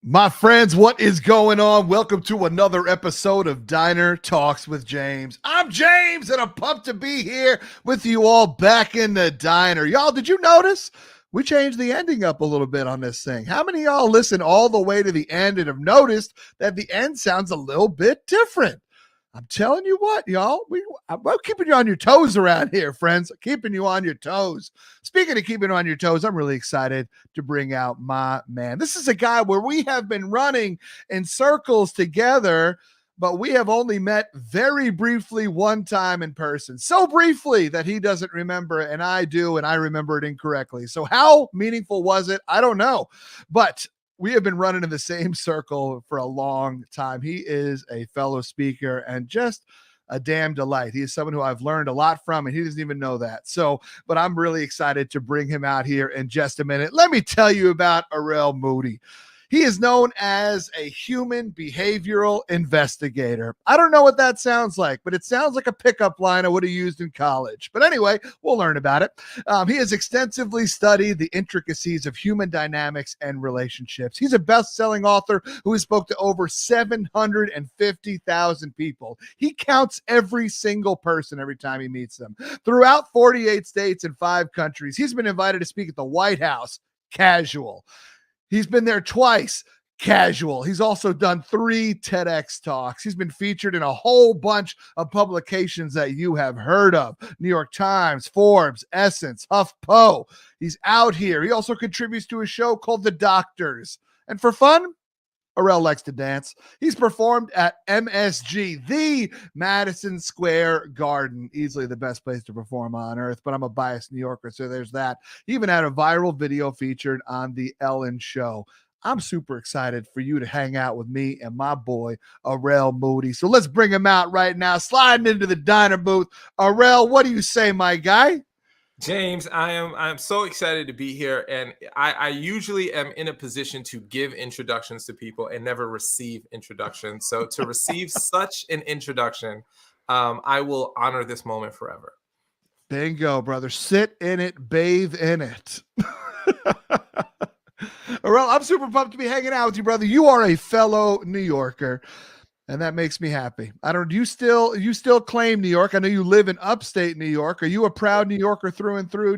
My friends, what is going on? Welcome to another episode of Diner Talks with James. I'm James, and I'm pumped to be here with you all back in the diner. Y'all, did you notice we changed the ending up a little bit on this thing? How many of y'all listen all the way to the end and have noticed that the end sounds a little bit different? I'm telling you what, y'all, I'm keeping you on your toes around here, friends. Keeping you on your toes. Speaking of keeping on your toes, I'm really excited to bring out my man. This is a guy where we have been running in circles together, but we have only met very briefly one time in person. So briefly that he doesn't remember, and I do, and I remember it incorrectly. So how meaningful was it? I don't know. But we have been running in the same circle for a long time. He is a fellow speaker and just a damn delight. He is someone who I've learned a lot from, and he doesn't even know that. So, but I'm really excited to bring him out here in just a minute. Let me tell you about Arel Moodie. He is known as a human behavioral investigator. I don't know what that sounds like, but it sounds like a pickup line I would have used in college. But anyway, we'll learn about it. He has extensively studied the intricacies of human dynamics and relationships. He's a best-selling author who has spoke to over 750,000 people. He counts every single person every time he meets them. Throughout 48 states and 5 countries, he's been invited to speak at the White House. Casual. He's been there twice. Casual. He's also done 3 TEDx talks. He's been featured in a whole bunch of publications that you have heard of. New York Times, Forbes, Essence, HuffPo. He's out here. He also contributes to a show called The Doctors. And for fun, Arel likes to dance. He's performed at MSG, the Madison Square Garden, easily the best place to perform on earth, but I'm a biased New Yorker, so there's that. He even had a viral video featured on The Ellen Show. I'm super excited for you to hang out with me and my boy, Arel Moodie. So let's bring him out right now, sliding into the diner booth. Arel, what do you say, my guy? James, I'm so excited to be here, and I usually am in a position to give introductions to people and never receive introductions. So to receive such an introduction, I will honor this moment forever. Bingo, brother. Sit in it, bathe in it. Arel, I'm super pumped to be hanging out with you, brother. You are a fellow New Yorker, and that makes me happy. Do you still claim New York? I know you live in upstate New York. Are you a proud New Yorker through and through?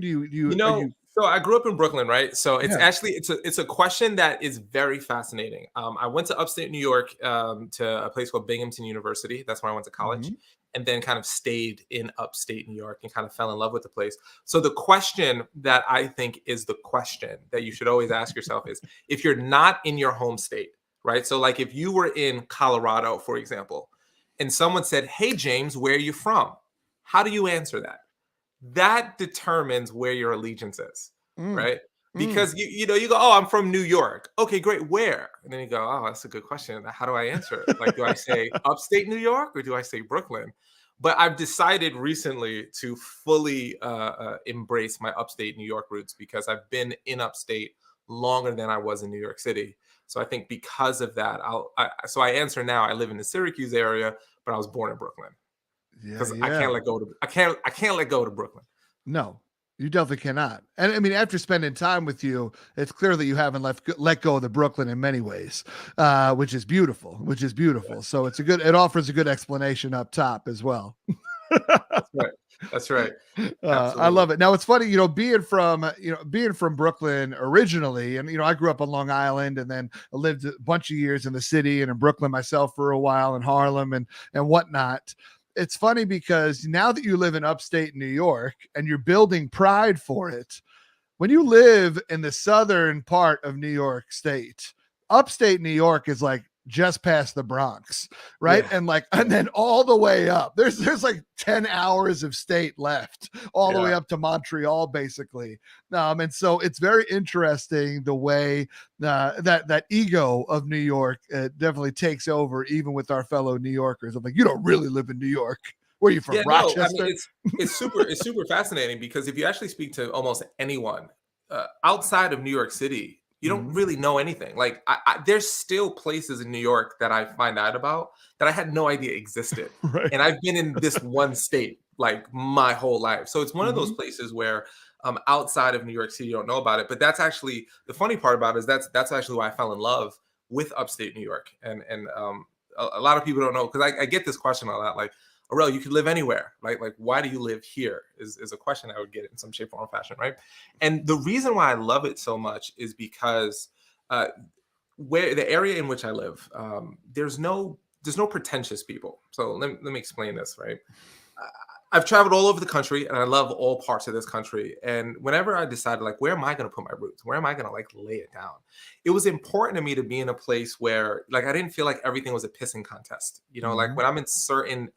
So I grew up in Brooklyn, right? So it's Yeah. actually it's a question that is very fascinating. I went to upstate New York to a place called Binghamton University. That's where I went to college, and then kind of stayed in upstate New York and kind of fell in love with the place. So the question that I think is the question that you should always ask yourself is, if you're not in your home state, right? So like if you were in Colorado, for example, and someone said, "Hey, James, where are you from?" How do you answer that? That determines where your allegiance is, right? Because you go, "Oh, I'm from New York." Okay, great. Where? And then you go, "Oh, that's a good question. How do I answer it? Like, do I say upstate New York or do I say Brooklyn?" But I've decided recently to fully embrace my upstate New York roots because I've been in upstate longer than I was in New York City. So I think because of that, so I answer now. I live in the Syracuse area, but I was born in Brooklyn because I can't let go. I can't let go to Brooklyn. No, you definitely cannot. And I mean, after spending time with you, it's clear that you haven't let go of the Brooklyn in many ways, which is beautiful. So it offers a good explanation up top as well. That's right. I love it. Now it's funny, being from Brooklyn originally, and I grew up on Long Island, and then I lived a bunch of years in the city and in Brooklyn myself for a while, in Harlem and whatnot. It's funny because now that you live in upstate New York and you're building pride for it, when you live in the southern part of New York State, upstate New York is like just past the Bronx, right? Yeah. And then all the way up, there's like 10 hours of state left, all the way up to Montreal, basically. And so it's very interesting the way that ego of New York definitely takes over, even with our fellow New Yorkers. I'm like, you don't really live in New York. Where are you from? Yeah, Rochester? No, I mean, it's super fascinating because if you actually speak to almost anyone outside of New York City, you don't really know anything. Like there's still places in New York that I find out about that I had no idea existed. Right. And I've been in this one state like my whole life. So it's one of those places where outside of New York City, you don't know about it. But that's actually the funny part about it is that's actually why I fell in love with upstate New York. And a lot of people don't know, because I get this question a lot, like, Arel, you could live anywhere, right? Like, why do you live here is a question I would get in some shape, form, or fashion, right? And the reason why I love it so much is because where the area in which I live, there's no pretentious people. So let me explain this, right? I've traveled all over the country, and I love all parts of this country. And whenever I decided, like, where am I going to put my roots? Where am I going to, like, lay it down? It was important to me to be in a place where, like, I didn't feel like everything was a pissing contest. You know, like when I'm in certain,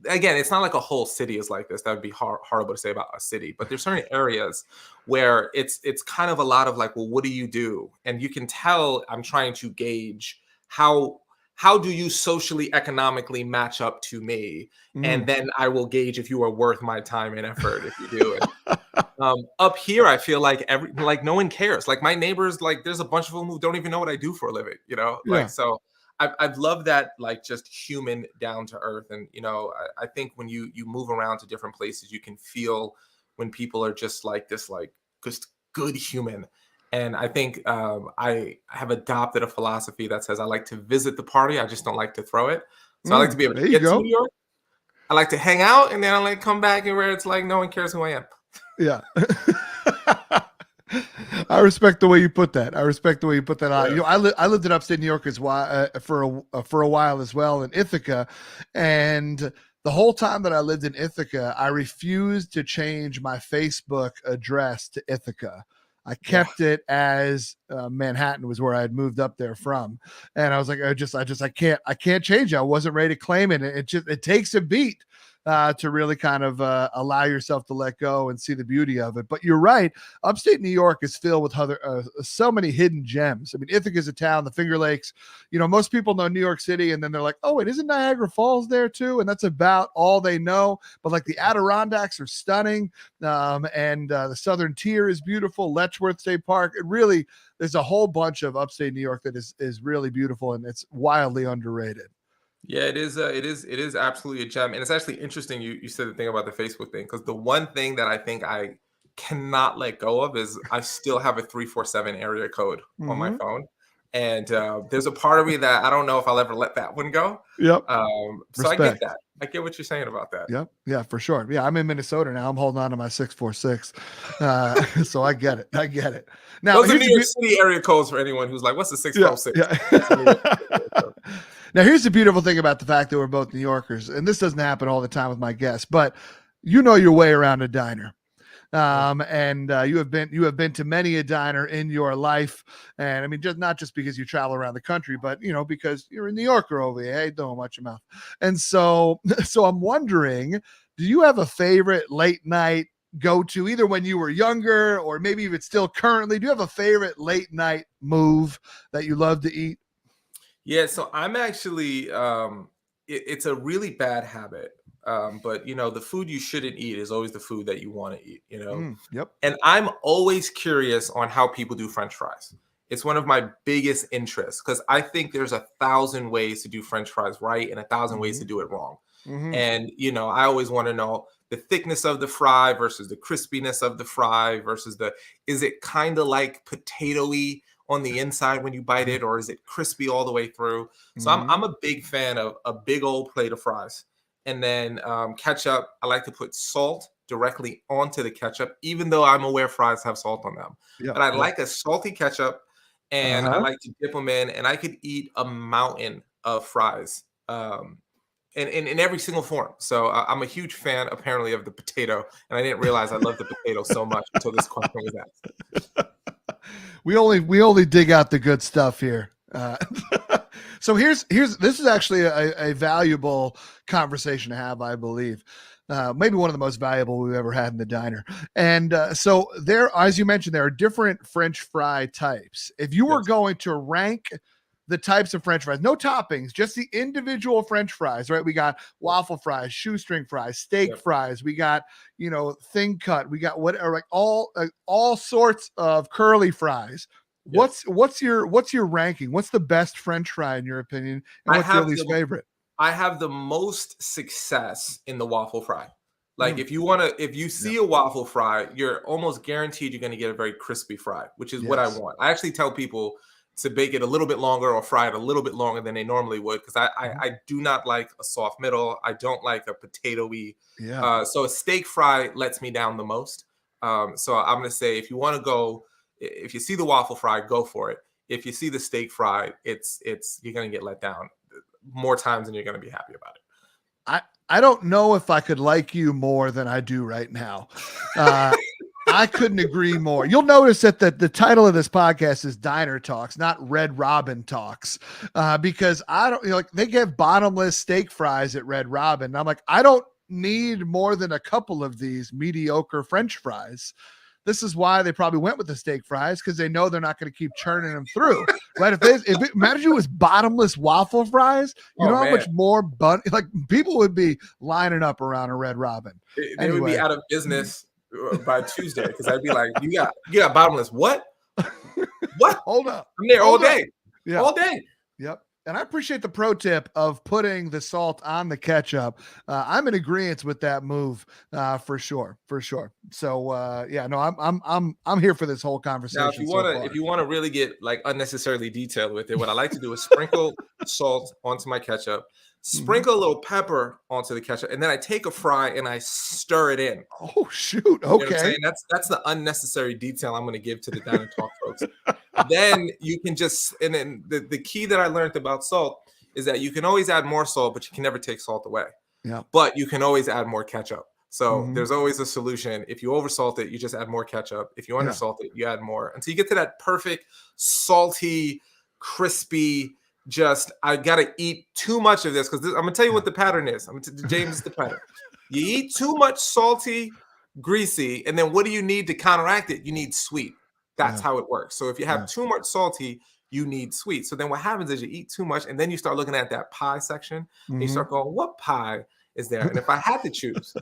again, it's not like a whole city is like this. That would be horrible to say about a city. But there's certain areas where it's kind of a lot of like, well, what do you do? And you can tell I'm trying to gauge how do you socially, economically match up to me? And then I will gauge if you are worth my time and effort if you do it. Up here, I feel like no one cares. Like my neighbors, like there's a bunch of them who don't even know what I do for a living, you know? Yeah. Like, so I've loved that, like just human, down to earth. And, you know, I think when you move around to different places, you can feel when people are just like this, like just good human. And I think I have adopted a philosophy that says I like to visit the party. I just don't like to throw it. So I like to be able to get to New York. I like to hang out, and then I like come back and where it's like no one cares who I am. Yeah. I respect the way you put that. Yeah. You know, I lived in upstate New York for a while as well in Ithaca, and the whole time that I lived in Ithaca, I refused to change my Facebook address to Ithaca. I kept it as Manhattan was where I had moved up there from, and I was like, I can't change it. I wasn't ready to claim it. It takes a beat to really kind of allow yourself to let go and see the beauty of it. But you're right. Upstate New York is filled with so many hidden gems. I mean, Ithaca is a town, the Finger Lakes, you know, most people know New York City and then they're like, oh, it isn't Niagara Falls there too. And that's about all they know. But like the Adirondacks are stunning. And the Southern Tier is beautiful. Letchworth State Park. There's a whole bunch of upstate New York that is really beautiful, and it's wildly underrated. Yeah, it is. It is absolutely a gem, and it's actually interesting. You said the thing about the Facebook thing, because the one thing that I think I cannot let go of is I still have a 347 area code on my phone, and there's a part of me that I don't know if I'll ever let that one go. Yep. So I get that. I get what you're saying about that. Yep. Yeah, for sure. Yeah, I'm in Minnesota now. I'm holding on to my 646. So I get it. Now, those are New York City area codes for anyone who's like, what's the 646? Yeah. Now, here's the beautiful thing about the fact that we're both New Yorkers, and this doesn't happen all the time with my guests, but you know your way around a diner. And you have been to many a diner in your life. And I mean, not just because you travel around the country, but you know, because you're a New Yorker over here. Hey, don't watch your mouth. And so I'm wondering, do you have a favorite late night go-to, either when you were younger or maybe even still currently? Do you have a favorite late night move that you love to eat? Yeah, so I'm actually it's a really bad habit. But you know, the food you shouldn't eat is always the food that you want to eat, you know. Yep. And I'm always curious on how people do French fries. It's one of my biggest interests because I think there's 1,000 ways to do French fries right and 1,000 ways to do it wrong. And you know, I always want to know the thickness of the fry versus the crispiness of the fry versus is it kind of like potato-y on the inside when you bite it, or is it crispy all the way through? So I'm a big fan of a big old plate of fries. And then ketchup, I like to put salt directly onto the ketchup, even though I'm aware fries have salt on them. But I like a salty ketchup, and I like to dip them in, and I could eat a mountain of fries in every single form. So I'm a huge fan, apparently, of the potato, and I didn't realize I loved the potato so much until this question was asked. We only dig out the good stuff here. So this is actually a valuable conversation to have, I believe. Maybe one of the most valuable we've ever had in the diner. And so there, as you mentioned, there are different French fry types. If you were going to rank the types of French fries, no toppings, just the individual French fries, right? We got waffle fries, shoestring fries, steak fries. We got, you know, thin cut. We got all sorts of curly fries. What's your ranking? What's the best French fry in your opinion? And what's your least favorite? I have the most success in the waffle fry. Like if you see a waffle fry, you're almost guaranteed you're going to get a very crispy fry, which is what I want. I actually tell people to bake it a little bit longer or fry it a little bit longer than they normally would, because I do not like a soft middle. I don't like a potato-y. Yeah. So a steak fry lets me down the most. So I'm going to say, if you want to go, if you see the waffle fry, go for it. If you see the steak fry, it's you're going to get let down more times than you're going to be happy about it. I don't know if I could like you more than I do right now. I couldn't agree more. You'll notice that the title of this podcast is Diner Talks, not Red Robin Talks, because I don't, like, they give bottomless steak fries at Red Robin. And I'm like, I don't need more than a couple of these mediocre French fries. This is why they probably went with the steak fries, because they know they're not going to keep churning them through, right? Imagine it was bottomless waffle fries, you know how much more like people would be lining up around a Red Robin. They would be out of business by Tuesday, because I'd be like, you got bottomless what? What? Hold up. I'm there all day. Yeah. All day. Yep. And I appreciate the pro tip of putting the salt on the ketchup. I'm in agreement with that move, for sure. So yeah, no, I'm here for this whole conversation. Now, if you want to really get like unnecessarily detailed with it, what I like to do is sprinkle salt onto my ketchup, sprinkle a little pepper onto the ketchup, and then I take a fry and I stir it in. Oh shoot! Okay, you know what I'm saying? That's the unnecessary detail I'm going to give to the Diner Talk folks. Then you can just, and then the key that I learned about salt is that you can always add more salt, but you can never take salt away. Yeah. But you can always add more ketchup. So there's always a solution. If you oversalt it, you just add more ketchup. If you undersalt it, you add more until you get to that perfect, salty, crispy. Just, I gotta eat too much of this, because I'm gonna tell you what the pattern is. James, the pattern. You eat too much salty, greasy, and then what do you need to counteract it? You need sweet. That's how it works. So if you have too much salty, you need sweet. So then what happens is you eat too much, and then you start looking at that pie section, and you start going, what pie is there? And if I had to choose,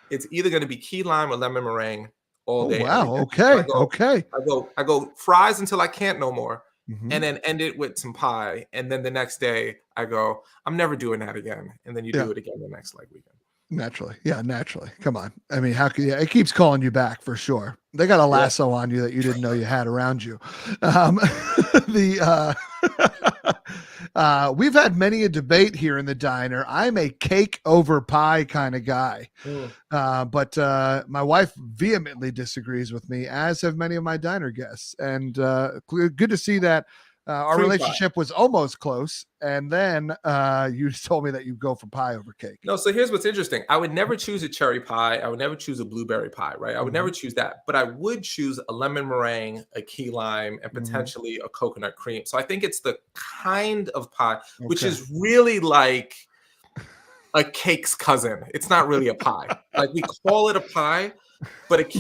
it's either going to be key lime or lemon meringue all day. Wow. Okay. I go fries until I can't no more. And then end it with some pie. And then the next day I go, I'm never doing that again. And then you do it again the next weekend. Naturally. Yeah, naturally. Come on. I mean, how can it keeps calling you back for sure. They got a lasso on you that you didn't know you had around you. We've had many a debate here in the diner. I'm a cake over pie kind of guy. But my wife vehemently disagrees with me, as have many of my diner guests. And good to see that our relationship was almost close. And then you told me that you go for pie over cake. No, so here's what's interesting. I would never choose a cherry pie. I would never choose a blueberry pie, right? I would never choose that. But I would choose a lemon meringue, a key lime, and potentially a coconut cream. So I think it's the kind of pie, which is really like a cake's cousin. It's not really a pie. Like, we call it a pie, but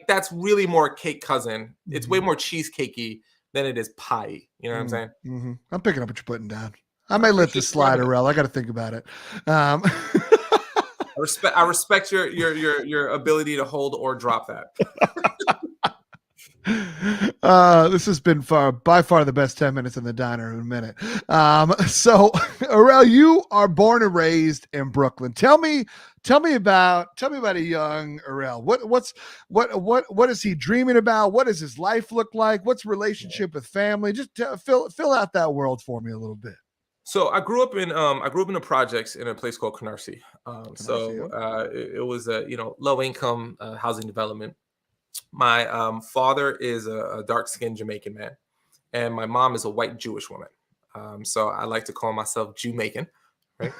that's really more cake cousin. It's way more cheesecakey than it is pie. You know what I'm saying? I'm picking up what you're putting down. I may let this slide, Arel. I got to think about it. I respect your ability to hold or drop that. This has been by far the best 10 minutes in the diner in a minute. So Arel, you are born and raised in Brooklyn. Tell me about a young Arel. What is he dreaming about? What does his life look like? What's relationship with family? Just fill out that world for me a little bit. So I grew up in the projects in a place called Canarsie. It was a low income housing development. My father is a dark-skinned Jamaican man, and my mom is a white Jewish woman. So I like to call myself Jew-Macon, right?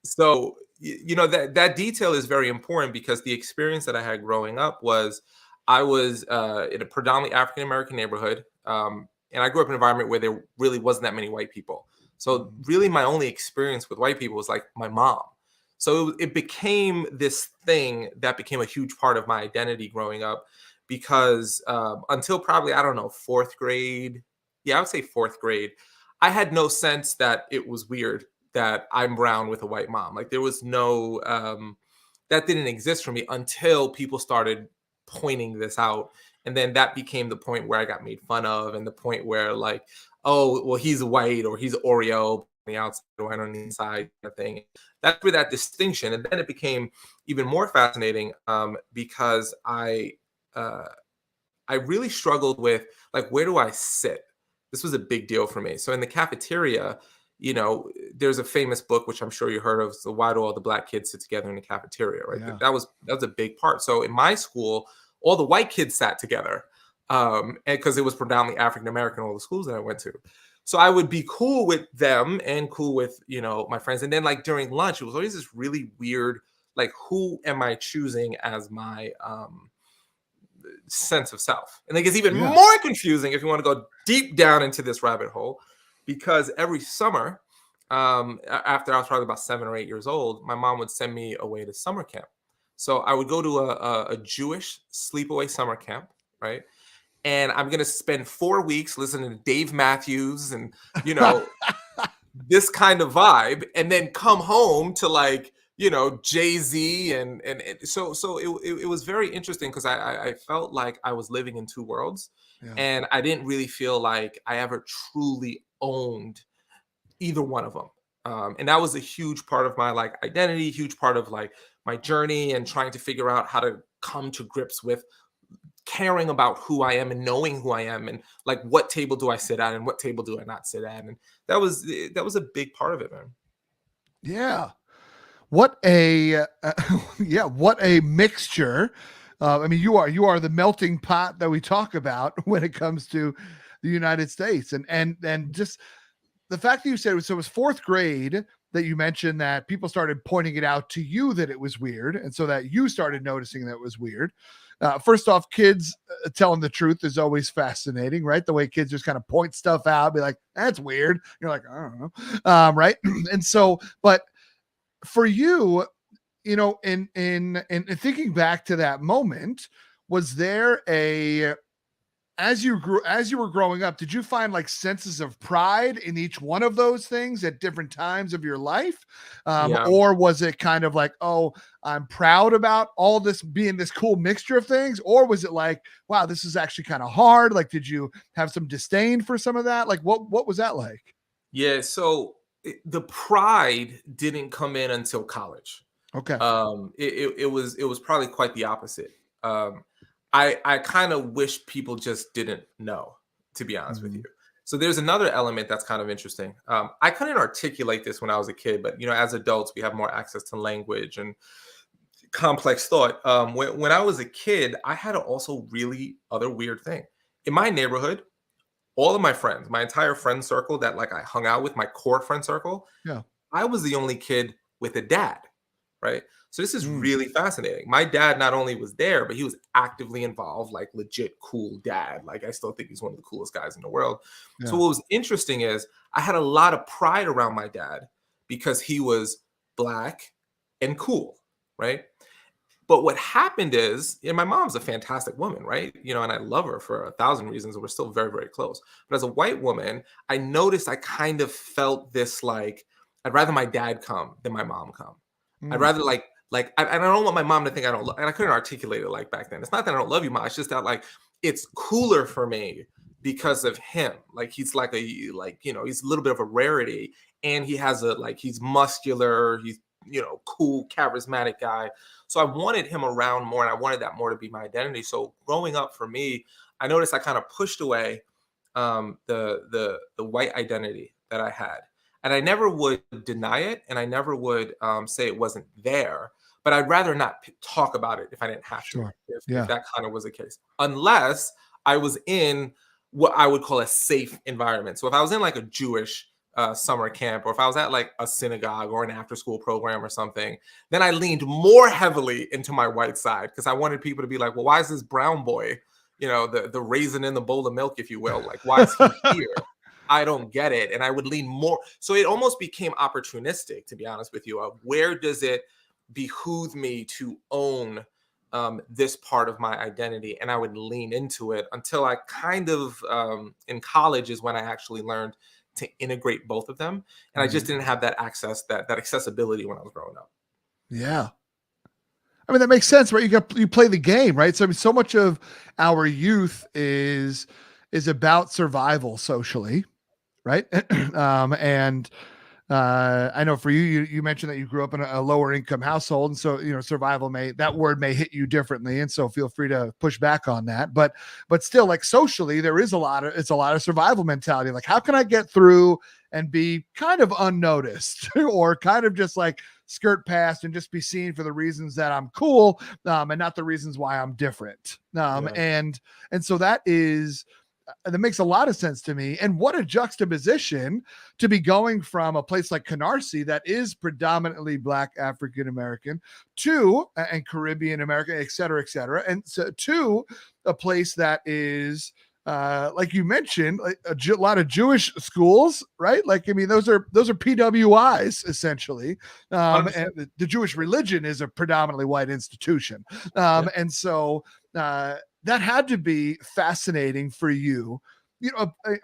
So that detail is very important, because the experience that I had growing up was I was in a predominantly African-American neighborhood, and I grew up in an environment where there really wasn't that many white people. So really my only experience with white people was like my mom. So it became this thing that became a huge part of my identity growing up, because until probably, I don't know, fourth grade. Yeah, I would say fourth grade. I had no sense that it was weird that I'm brown with a white mom. Like, there was no, that didn't exist for me until people started pointing this out. And then that became the point where I got made fun of, and the point where, like, oh, well, he's white, or he's Oreo on the outside, white on the inside, kind of thing. That's where that distinction. And then it became even more fascinating, because I I really struggled with, like, where do I sit? This was a big deal for me. So in the cafeteria, there's a famous book, which I'm sure you heard of, so Why Do All the Black Kids Sit Together in the Cafeteria, right? Yeah. That was a big part. So in my school, all the white kids sat together, and because it was predominantly African American, all the schools that I went to. So I would be cool with them and cool with, my friends. And then, like, during lunch, it was always this really weird, like, who am I choosing as my sense of self? And it gets even more confusing if you want to go deep down into this rabbit hole, because every summer, after I was probably about 7 or 8 years old, my mom would send me away to summer camp. So I would go to a Jewish sleepaway summer camp, right? And I'm going to spend 4 weeks listening to Dave Matthews and, this kind of vibe, and then come home to, like, Jay-Z. And so it was very interesting, because I felt like I was living in two worlds. Yeah. And I didn't really feel like I ever truly owned either one of them. And that was a huge part of my, like, identity, huge part of, like, my journey, and trying to figure out how to come to grips with caring about who I am and knowing who I am, and, like, what table do I sit at and what table do I not sit at. And that was a big part of it, man. Yeah. What a what a mixture. I mean, you are the melting pot that we talk about when it comes to the United States, and just the fact that you said it was fourth grade that you mentioned that people started pointing it out to you that it was weird, and so that you started noticing that it was weird. First off, kids telling the truth is always fascinating, right? The way kids just kind of point stuff out, be like, "That's weird." You're like, "I don't know," right? And so, but for you, in thinking back to that moment, was there as you were growing up, did you find, like, senses of pride in each one of those things at different times of your life? Yeah. Or was it kind of like, oh, I'm proud about all this being this cool mixture of things? Or was it like, wow, this is actually kind of hard? Like, did you have some disdain for some of that? Like, what was that like? Yeah. So the pride didn't come in until college. Okay. It was probably quite the opposite. I kind of wish people just didn't know, to be honest with you. So there's another element that's kind of interesting. I couldn't articulate this when I was a kid, but, as adults, we have more access to language and complex thought. When I was a kid, I had also really other weird thing. In my neighborhood, all of my friends, my entire friend circle that, like, I hung out with, my core friend circle, Yeah. I was the only kid with a dad, right? So this is really fascinating. My dad not only was there, but he was actively involved, like, legit cool dad. Like, I still think he's one of the coolest guys in the world. Yeah. So what was interesting is I had a lot of pride around my dad because he was Black and cool, right? But what happened is, my mom's a fantastic woman, right? And I love her for 1,000 reasons, and we're still very, very close. But as a white woman, I noticed I kind of felt this, like, I'd rather my dad come than my mom come. I'd rather, like I don't want my mom to think I don't love, and I couldn't articulate it like back then. It's not that I don't love you, Mom. It's just that, like, it's cooler for me because of him. Like, he's like he's a little bit of a rarity, and he has he's muscular, he's, cool, charismatic guy. So I wanted him around more, and I wanted that more to be my identity. So growing up for me, I noticed I kind of pushed away the white identity that I had. And I never would deny it, and I never would say it wasn't there. But I'd rather not talk about it if I didn't have to, if that kind of was the case. Unless I was in what I would call a safe environment. So if I was in, like, a Jewish summer camp, or if I was at, like, a synagogue or an after-school program or something, then I leaned more heavily into my white side, because I wanted people to be like, well, why is this brown boy, the raisin in the bowl of milk, if you will? Like, why is he here? I don't get it. And I would lean more. So it almost became opportunistic, to be honest with you, of where does it behoove me to own this part of my identity? And I would lean into it until I kind of, in college is when I actually learned to integrate both of them. And I just didn't have that access, that accessibility when I was growing up. Yeah. I mean, that makes sense, right? You play the game, right? So, I mean, so much of our youth is about survival socially, right? And I know for you mentioned that you grew up in a lower income household, and so survival that word may hit you differently, and so feel free to push back on that. But still, like socially, it's a lot of survival mentality. Like, how can I get through and be kind of unnoticed, or kind of just like skirt past and just be seen for the reasons that I'm cool, and not the reasons why I'm different. And so that makes a lot of sense to me. And what a juxtaposition to be going from a place like Canarsie that is predominantly Black African American and Caribbean American, et cetera, and so to a place that is like you mentioned, like a lot of Jewish schools, right? Like, I mean, those are PWIs essentially. And the Jewish religion is a predominantly white institution. And so that had to be fascinating for you.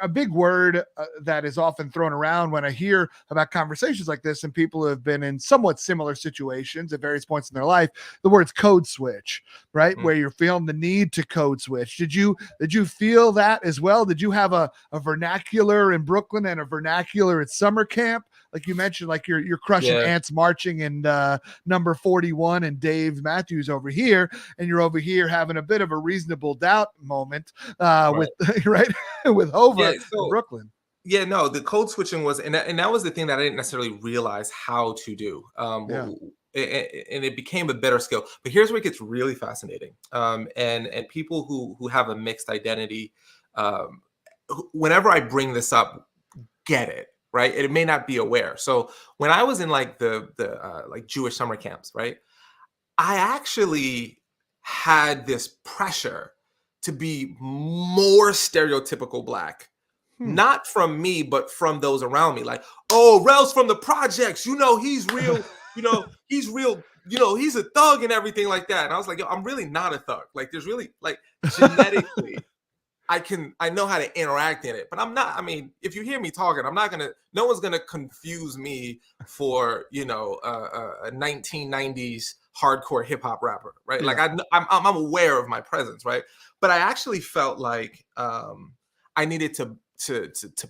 A big word that is often thrown around when I hear about conversations like this and people who have been in somewhat similar situations at various points in their life, the word's code switch, right? Where you're feeling the need to code switch. Did you feel that as well? Did you have a vernacular in Brooklyn and a vernacular at summer camp? Like you mentioned, like you're crushing ants marching and number 41 and Dave Matthews over here, and you're over here having a bit of a reasonable doubt moment with with Hova in Brooklyn. Yeah, no, the code switching was, and that was the thing that I didn't necessarily realize how to do. And it became a better skill. But here's where it gets really fascinating. And people who have a mixed identity, whenever I bring this up, get it. Right. It may not be aware. So when I was in like the like Jewish summer camps, right, I actually had this pressure to be more stereotypical Black, not from me, but from those around me. Like, oh, Rel's from the projects, he's real, he's real, he's a thug and everything like that. And I was like, yo, I'm really not a thug. Like, there's really, like, genetically, I know how to interact in it, but I'm not. I mean, if you hear me talking, no one's gonna confuse me for, a 1990s hardcore hip hop rapper, right? Like I'm aware of my presence, right? But I actually felt like I needed to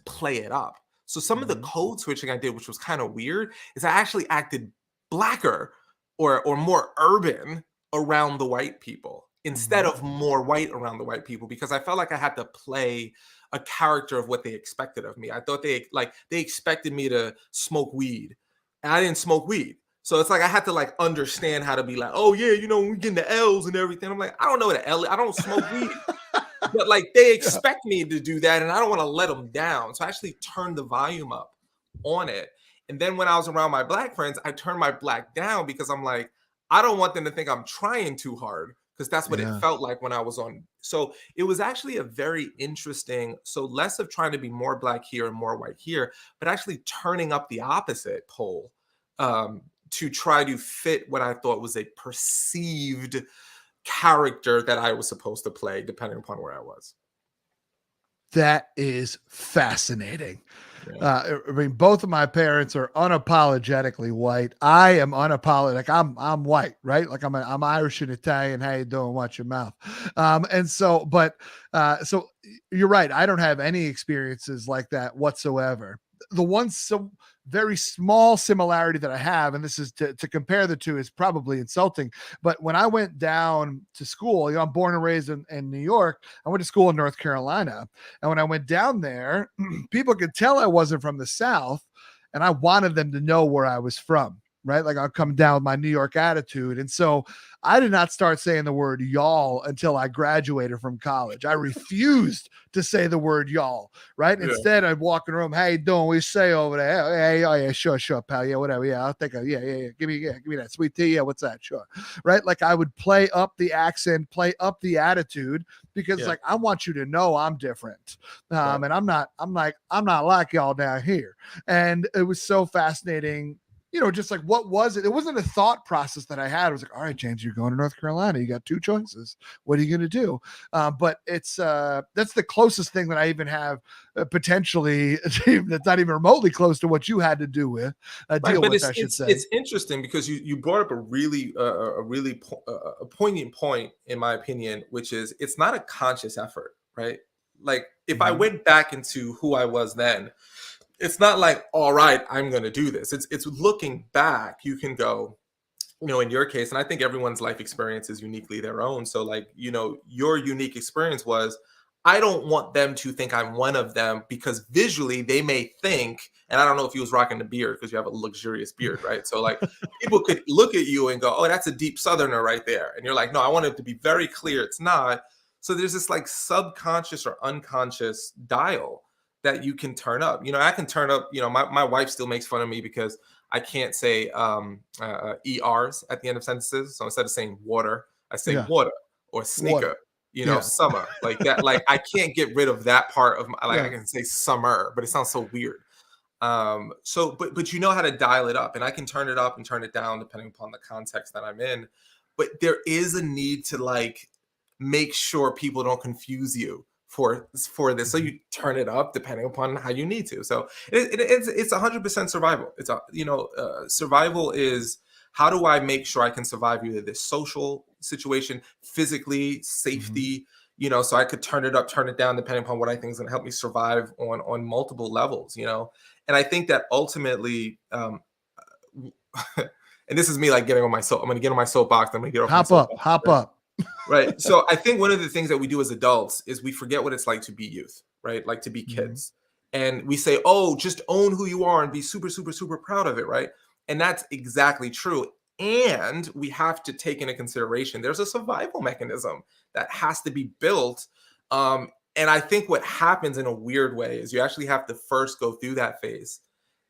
play it up. So some of the code switching I did, which was kind of weird, is I actually acted Blacker or more urban around the white people, instead of more white around the white people, because I felt like I had to play a character of what they expected of me. I thought they expected me to smoke weed, and I didn't smoke weed. So it's like I had to like understand how to be like, oh yeah, when we get the L's and everything. I'm like, I don't know what an L is. I don't smoke weed. But like they expect me to do that, and I don't want to let them down. So I actually turned the volume up on it. And then when I was around my Black friends, I turned my Black down, because I'm like, I don't want them to think I'm trying too hard, because that's what it felt like when I was on. So it was actually a very interesting, so less of trying to be more Black here and more white here, but actually turning up the opposite pole to try to fit what I thought was a perceived character that I was supposed to play, depending upon where I was. That is fascinating. I mean, both of my parents are unapologetically white. I am unapologetic. I'm white, right? Like I'm Irish and Italian. How you doing? Watch your mouth. And so, so you're right. I don't have any experiences like that whatsoever. The one very small similarity that I have, and this is to compare the two, is probably insulting. But when I went down to school, I'm born and raised in New York. I went to school in North Carolina. And when I went down there, people could tell I wasn't from the South, and I wanted them to know where I was from, right? Like I'll come down with my New York attitude. And so I did not start saying the word y'all until I graduated from college. I refused to say the word y'all, right? Yeah. Instead, I'd walk in the room, how you doing? We say over there, hey, oh yeah, sure, pal. Yeah, whatever. Yeah, I'll think of, yeah. Give me that sweet tea. Yeah, what's that? Sure. Right? Like I would play up the accent, play up the attitude, because like, I want you to know I'm different. And I'm not like y'all down here. And it was so fascinating. Just like, what was it? It wasn't a thought process that I had. It was like, all right, James, you're going to North Carolina. You got two choices. What are you going to do? But it's that's the closest thing that I even have potentially that's not even remotely close to what you had to do with deal with. I should say it's interesting because you brought up a really poignant point, in my opinion, which is it's not a conscious effort, right? Like if I went back into who I was then, it's not like, all right, I'm going to do this. It's looking back. You can go, in your case, and I think everyone's life experience is uniquely their own. So like, your unique experience was, I don't want them to think I'm one of them, because visually they may think, and I don't know if he was rocking the beard because you have a luxurious beard, right? So like people could look at you and go, oh, that's a deep Southerner right there. And you're like, no, I want it to be very clear it's not. So there's this like subconscious or unconscious dial that you can turn up. I can turn up, my wife still makes fun of me because I can't say ERs at the end of sentences. So instead of saying water, I say Yeah. water or sneaker, Water. Yeah. summer, like that. Like I can't get rid of that part of my, like Yeah. I can say summer, but it sounds so weird. So, but you know how to dial it up, and I can turn it up and turn it down depending upon the context that I'm in. But there is a need to like make sure people don't confuse you for this, so you turn it up depending upon how you need to. So it's 100% survival. It's survival is, how do I make sure I can survive either this social situation, physically, safety, so I could turn it up, turn it down depending upon what I think is going to help me survive on multiple levels. And I think that ultimately, and this is me like getting on my soap. I'm going to get on my soapbox. I'm going to get off my soapbox. Hop up. Right. So I think one of the things that we do as adults is we forget what it's like to be youth, right? Like to be kids. And we say, oh, just own who you are and be super, super, super proud of it, right? And that's exactly true. And we have to take into consideration there's a survival mechanism that has to be built. And I think what happens in a weird way is you actually have to first go through that phase.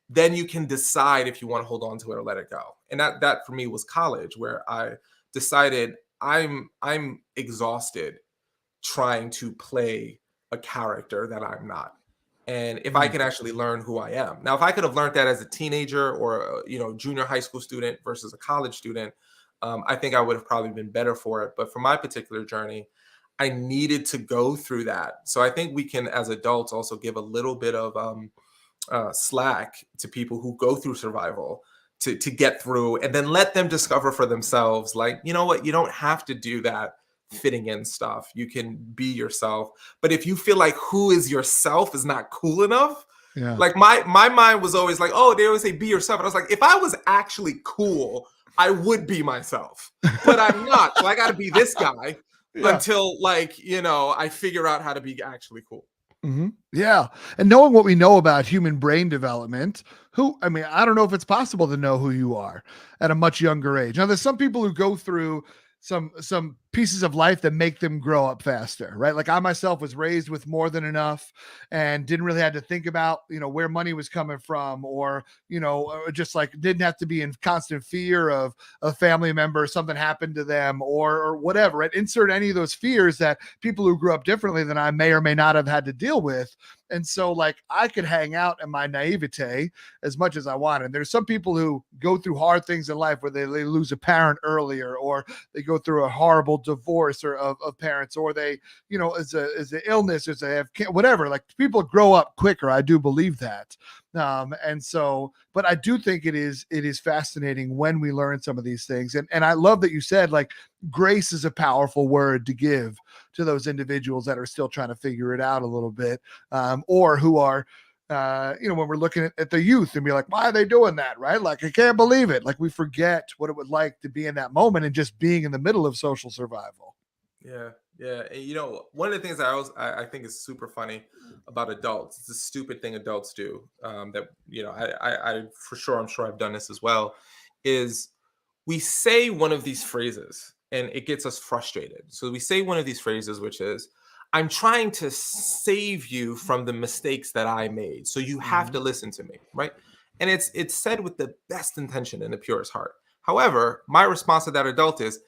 Then you can decide if you want to hold on to it or let it go. And that for me was college, where I decided I'm exhausted trying to play a character that I'm not. And if I can actually learn who I am. Now, if I could have learned that as a teenager or junior high school student versus a college student, I think I would have probably been better for it. But for my particular journey, I needed to go through that. So I think we can, as adults, also give a little bit of slack to people who go through survival to get through, and then let them discover for themselves, like, you know what, you don't have to do that fitting in stuff. You can be yourself. But if you feel like who is yourself is not cool enough, like my mind was always like, oh, they always say be yourself. And I was like, if I was actually cool, I would be myself, but I'm not. So I got to be this guy until I figure out how to be actually cool. Yeah. And knowing what we know about human brain development, I don't know if it's possible to know who you are at a much younger age. Now, there's some people who go through some pieces of life that make them grow up faster, right? Like I myself was raised with more than enough and didn't really have to think about, where money was coming from, or, just like didn't have to be in constant fear of a family member, something happened to them or whatever, right? Insert any of those fears that people who grew up differently than I may or may not have had to deal with. And so like I could hang out in my naivete as much as I want. And there's some people who go through hard things in life where they lose a parent earlier, or they go through a horrible divorce or of parents, or they, as an illness, as they have whatever, like people grow up quicker. I do believe that. And so, but I do think it is fascinating when we learn some of these things. And I love that you said like grace is a powerful word to give to those individuals that are still trying to figure it out a little bit, or who are, when we're looking at the youth and be like, why are they doing that? Right? Like, I can't believe it. Like we forget what it would like to be in that moment and just being in the middle of social survival. Yeah. Yeah. And one of the things I think is super funny about adults, it's a stupid thing adults do, that, I for sure, I'm sure I've done this as well, is we say one of these phrases and it gets us frustrated. So we say one of these phrases, which is, I'm trying to save you from the mistakes that I made, so you have to listen to me, right? And it's said with the best intention and the purest heart. However, my response to that adult is,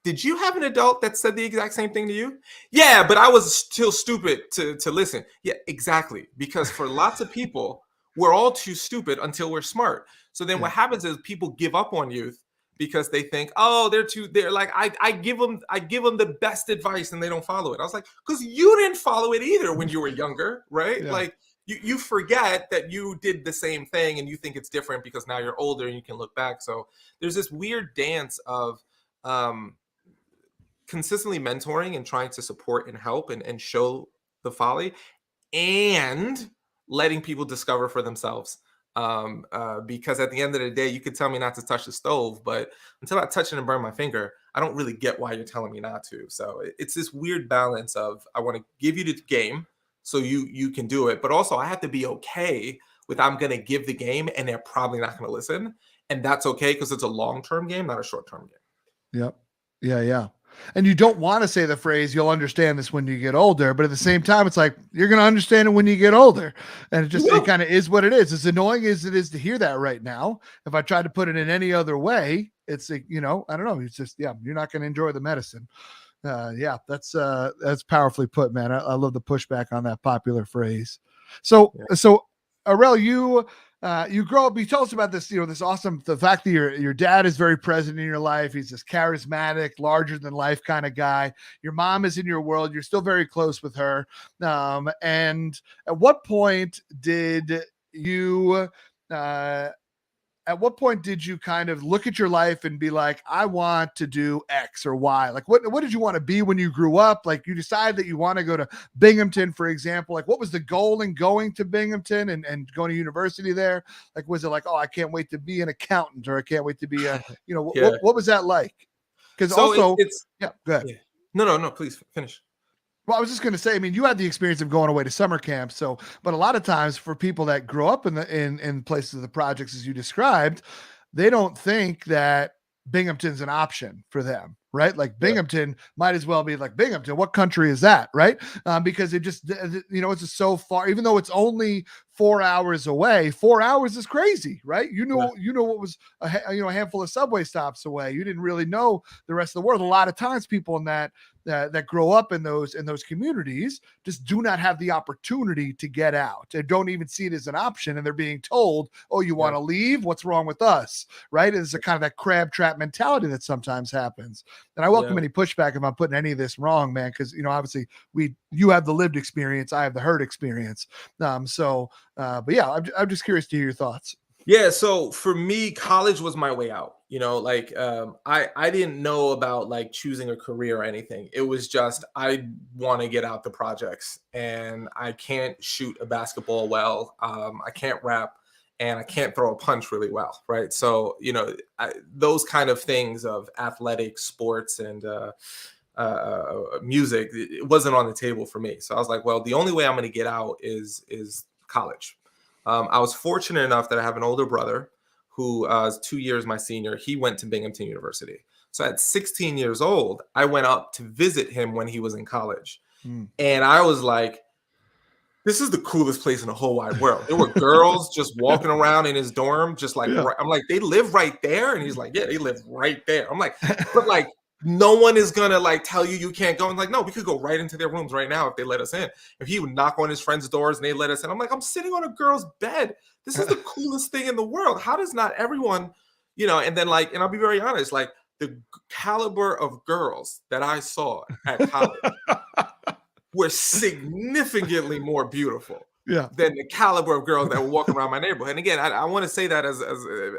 did you have an adult that said the exact same thing to you? Yeah, but I was still stupid to listen. Yeah, exactly. Because for lots of people, we're all too stupid until we're smart. So then what happens is people give up on youth because they think, oh, they're like, I give them the best advice and they don't follow it. I was like, because you didn't follow it either when you were younger, right? Yeah. Like you forget that you did the same thing and you think it's different because now you're older and you can look back. So there's this weird dance of consistently mentoring and trying to support and help and show the folly, and letting people discover for themselves. Because at the end of the day, you could tell me not to touch the stove, but until I touch it and burn my finger, I don't really get why you're telling me not to. So it's this weird balance of, I want to give you the game so you can do it, but also I have to be okay with, I'm going to give the game and they're probably not going to listen. And that's okay, because it's a long-term game, not a short-term game. Yep. Yeah. Yeah. And you don't want to say the phrase, you'll understand this when you get older, but at the same time, it's like, you're going to understand it when you get older. And it kind of is what it is. As annoying as it is to hear that right now, if I tried to put it in any other way, it's like, I don't know. It's just, you're not going to enjoy the medicine. That's powerfully put, man. I love the pushback on that popular phrase. So Arel, you grow up, you tell us about this, this awesome, the fact that your dad is very present in your life. He's this charismatic, larger than life kind of guy. Your mom is in your world. You're still very close with her. And at what point did you, kind of look at your life and be like, I want to do X or Y? Like, what did you want to be when you grew up? Like, you decided that you want to go to Binghamton, for example. Like, what was the goal in going to Binghamton and going to university there? Like, was it like, oh, I can't wait to be an accountant, or I can't wait to be a, what was that like? Because also, go ahead. Yeah. No, please finish. Well, I was just going to say, I mean, you had the experience of going away to summer camp. So, but a lot of times for people that grow up in places of the projects, as you described, they don't think that Binghamton's an option for them, right? Like Binghamton might as well be like, Binghamton, what country is that? Right. Because it just, it's just so far, even though it's only 4 hours away. 4 hours is crazy, right? You know what was a handful of subway stops away. You didn't really know the rest of the world. A lot of times people in that grow up in those communities just do not have the opportunity to get out. They don't even see it as an option, and they're being told, oh, you want to leave? What's wrong with us? Right? It's a kind of that crab trap mentality that sometimes happens. And I welcome any pushback if I'm putting any of this wrong, man, because obviously you have the lived experience, I have the heard experience. But yeah, I'm just curious to hear your thoughts. Yeah, so for me, college was my way out. I didn't know about like choosing a career or anything. It was just, I want to get out the projects, and I can't shoot a basketball well. I can't rap, and I can't throw a punch really well, right? So those kind of things of athletics, sports, and music, it wasn't on the table for me. So I was like, well, the only way I'm going to get out is college. I was fortunate enough that I have an older brother who is 2 years my senior. He went to Binghamton University. So at 16 years old, I went up to visit him when he was in college. And I was like, this is the coolest place in the whole wide world. There were girls just walking around in his dorm, just like, I'm like, they live right there? And he's like, yeah, they live right there. I'm like, but like, no one is gonna like tell you can't go. And like, no, we could go right into their rooms right now if they let us in. If he would knock on his friends' doors and they let us in, I'm like, I'm sitting on a girl's bed. This is the coolest thing in the world. How does not everyone, and then like, and I'll be very honest, like the caliber of girls that I saw at college were significantly more beautiful than the caliber of girls that were walking around my neighborhood. And again, I want to say that as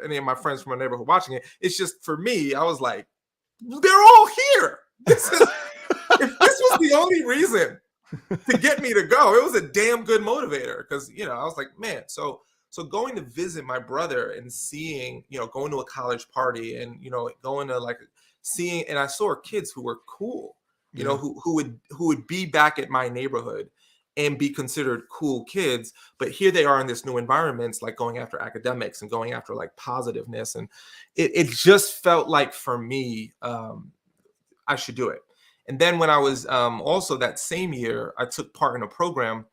any of my friends from my neighborhood watching it, it's just for me, I was like, they're all here. If this was the only reason to get me to go, it was a damn good motivator, because I was like, man, so going to visit my brother and seeing, going to a college party and going to like seeing, and I saw kids who were cool, who would be back at my neighborhood and be considered cool kids, but here they are in this new environments, like going after academics and going after like positiveness, and it just felt like for me, I should do it. And then when I was also that same year, I took part in a program,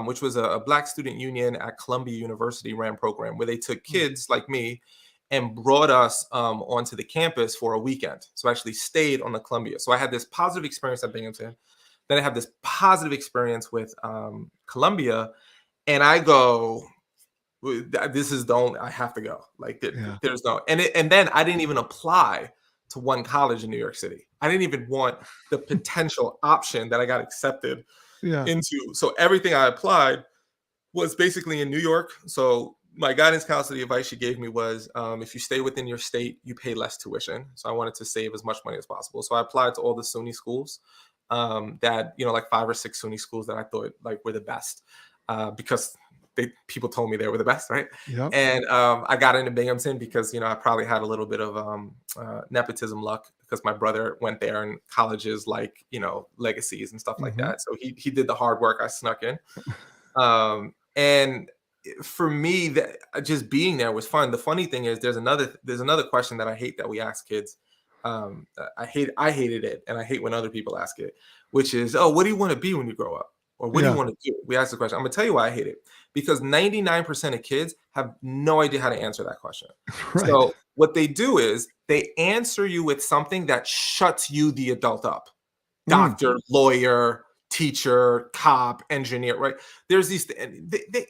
which was a Black Student Union at Columbia University ran program where they took kids like me and brought us onto the campus for a weekend. So I actually stayed on the Columbia. So I had this positive experience at Binghamton. Then I have this positive experience with Columbia, and I go, this is the only, I have to go. Like there's no, and then I didn't even apply to one college in New York City. I didn't even want the potential option that I got accepted into. So everything I applied was basically in New York. So my guidance counselor, the advice she gave me was, if you stay within your state, you pay less tuition. So I wanted to save as much money as possible. So I applied to all the SUNY schools that, like 5 or 6 SUNY schools that I thought like were the best, because people told me they were the best, right? Yep. And I got into Binghamton because I probably had a little bit of nepotism luck because my brother went there, and colleges like legacies and stuff like Mm-hmm. that. So he did the hard work. I snuck in, and for me, that just being there was fun. The funny thing is, there's another question that I hate that we ask kids. I hated it, and I hate when other people ask it, which is, oh, what do you want to be when you grow up? Or what do you want to do? We ask the question. I'm gonna tell you why I hate it. Because 99% of kids have no idea how to answer that question. Right. So what they do is they answer you with something that shuts you, the adult, up. Doctor, lawyer, teacher, cop, engineer, right? There's these,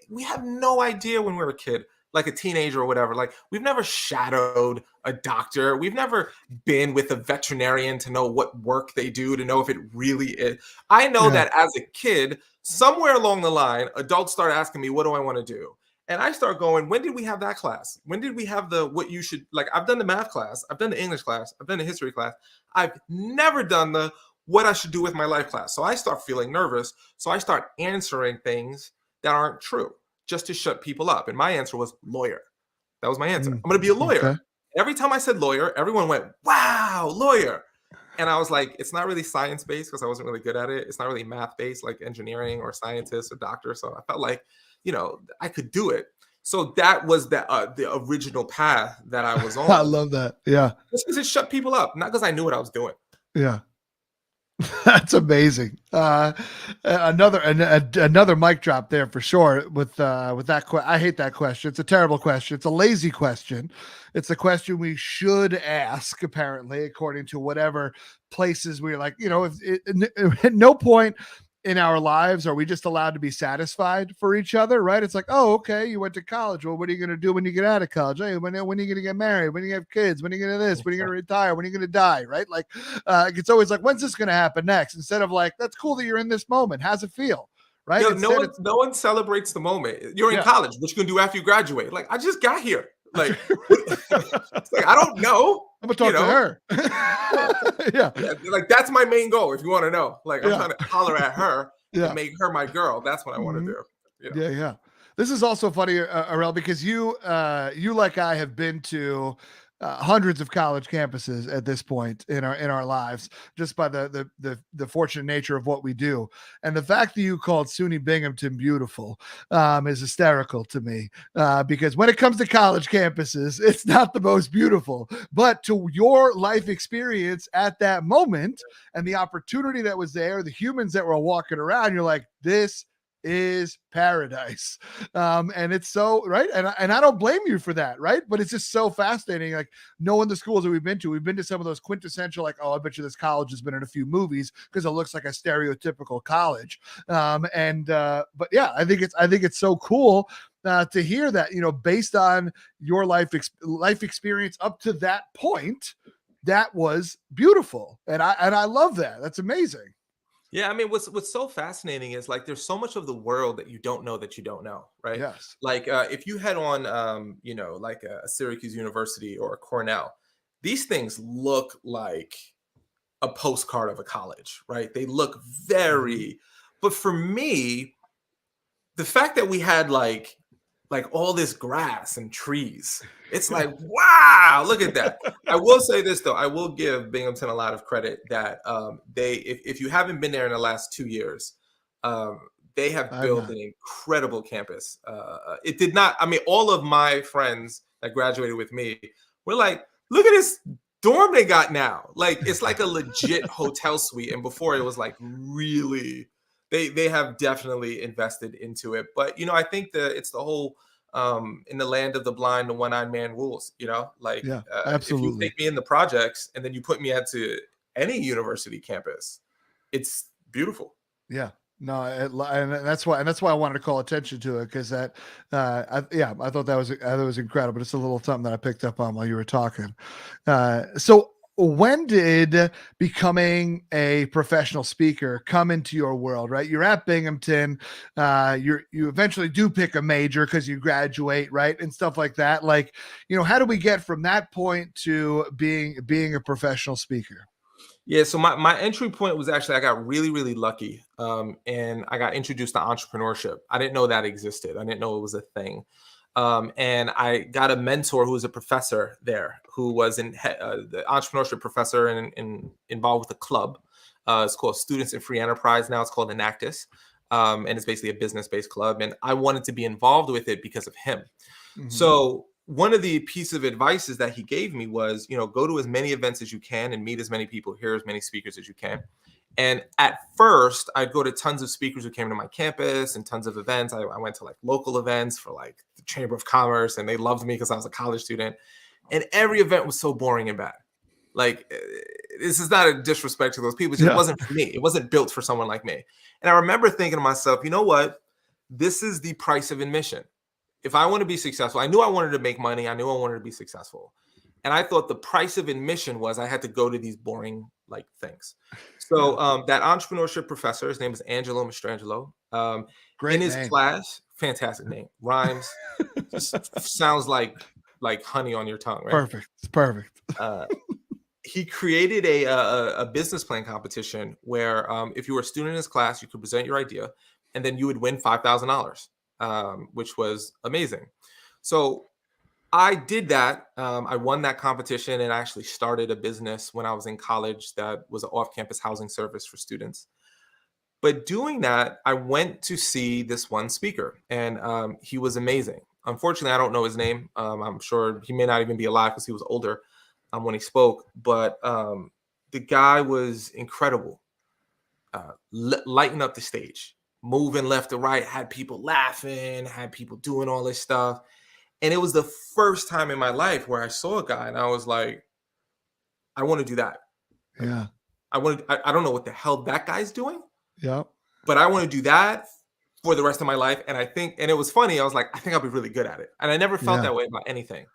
we have no idea when we're a kid, like a teenager or whatever. Like, we've never shadowed a doctor. We've never been with a veterinarian to know what work they do, to know if it really is. I know that as a kid, somewhere along the line, adults start asking me, what do I want to do? And I start going, when did we have that class? When did we have what you should, like, I've done the math class, I've done the English class, I've done the history class. I've never done the what I should do with my life class. So I start feeling nervous. So I start answering things that aren't true, just to shut people up. And my answer was lawyer. That was my answer. I'm going to be a lawyer. Okay. Every time I said lawyer, everyone went, wow, lawyer. And I was like, it's not really science-based because I wasn't really good at it. It's not really math-based like engineering or scientist or doctor. So I felt like, I could do it. So that was the original path that I was on. I love that. Yeah. Just because it shut people up, not because I knew what I was doing. Yeah. That's amazing. Another mic drop there for sure with that. I hate that question. It's a terrible question. It's a lazy question. It's a question we should ask, apparently, according to whatever places we're like, at no point in our lives are we just allowed to be satisfied for each other, right? It's like, oh, okay, you went to college. Well, what are you going to do when you get out of college? Hey, when are you going to get married? When are you going to have kids? When are you going to this? When are you going to retire? When are you going to die, right? Like, it's always like, when's this going to happen next? Instead of like, that's cool that you're in this moment. How's it feel? Right? No one celebrates the moment. You're in college. What you going to do after you graduate? Like, I just got here. Like, it's like, I don't know. I'm gonna talk to her. Yeah. Like, that's my main goal. If you want to know, like, I'm trying to holler at her and make her my girl. That's what I want to do. Yeah. This is also funny, Arel, because you like I have been to hundreds of college campuses at this point in our lives, just by the fortunate nature of what we do. And the fact that you called SUNY Binghamton beautiful is hysterical to me, because when it comes to college campuses, it's not the most beautiful, but to your life experience at that moment and the opportunity that was there, the humans that were walking around, you're like, this is paradise. And it's so right. And I don't blame you for that. Right. But it's just so fascinating. Like, knowing the schools that we've been to some of those quintessential, like, oh, I bet you this college has been in a few movies because it looks like a stereotypical college. But yeah, I think it's so cool to hear that, based on your life experience up to that point, that was beautiful. And I love that. That's amazing. Yeah, I mean, what's so fascinating is, like, there's so much of the world that you don't know, right? Yes. Like, if you head on, like a Syracuse University or a Cornell, these things look like a postcard of a college, right? They look very, but for me, the fact that we had like all this grass and trees, it's like, wow, look at that. I will say this though, I will give Binghamton a lot of credit that if you haven't been there in the last 2 years, they have built an incredible campus. It did not, I mean, all of my friends that graduated with me were like, look at this dorm they got now. Like, it's like a legit hotel suite. And before, it was like really, they have definitely invested into it. But, I think it's the whole, in the land of the blind, the one-eyed man rules, like, absolutely. If you take me in the projects and then you put me into any university campus, it's beautiful. Yeah. No, and that's why I wanted to call attention to it, because I thought that was incredible. It's a little something that I picked up on while you were talking. So when did becoming a professional speaker come into your world? Right, you're at Binghamton. You eventually do pick a major because you graduate, right, and stuff like that. Like, how do we get from that point to being a professional speaker? Yeah, so my entry point was actually I got really, really lucky. And I got introduced to entrepreneurship. I didn't know that existed. I didn't know it was a thing. And I got a mentor who was a professor there, who was the entrepreneurship professor and involved with a club. It's called Students in Free Enterprise. Now it's called Enactus. And it's basically a business-based club. And I wanted to be involved with it because of him. So one of the pieces of advice that he gave me was, go to as many events as you can and meet as many people, hear as many speakers as you can. And at first, I'd go to tons of speakers who came to my campus and tons of events. I went to like local events for like the Chamber of Commerce, and they loved me because I was a college student. And every event was so boring and bad. Like, this is not a disrespect to those people. It just wasn't for me. It wasn't built for someone like me. And I remember thinking to myself, you know what? This is the price of admission. If I want to be successful, I knew I wanted to make money. I knew I wanted to be successful. And I thought the price of admission was I had to go to these boring like things. So that entrepreneurship professor, his name is Angelo Mastrangelo. Great in his name. class, fantastic name, rhymes, sounds like honey on your tongue, right? Perfect. It's perfect. He created a business plan competition where if you were a student in his class, you could present your idea, and then you would win $5,000. Which was amazing. So I did that. I won that competition and actually started a business when I was in college that was an off-campus housing service for students. But doing that, I went to see this one speaker, and he was amazing. Unfortunately, I don't know his name. I'm sure he may not even be alive because he was older when he spoke. But the guy was incredible, lighting up the stage, moving left to right, had people laughing, had people doing all this stuff. And it was the first time in my life where I saw a guy and I was like, I want to do that. Yeah. I don't know what the hell that guy's doing. Yeah. But I want to do that for the rest of my life. And and it was funny. I was like, I think I'll be really good at it. And I never felt that way about anything.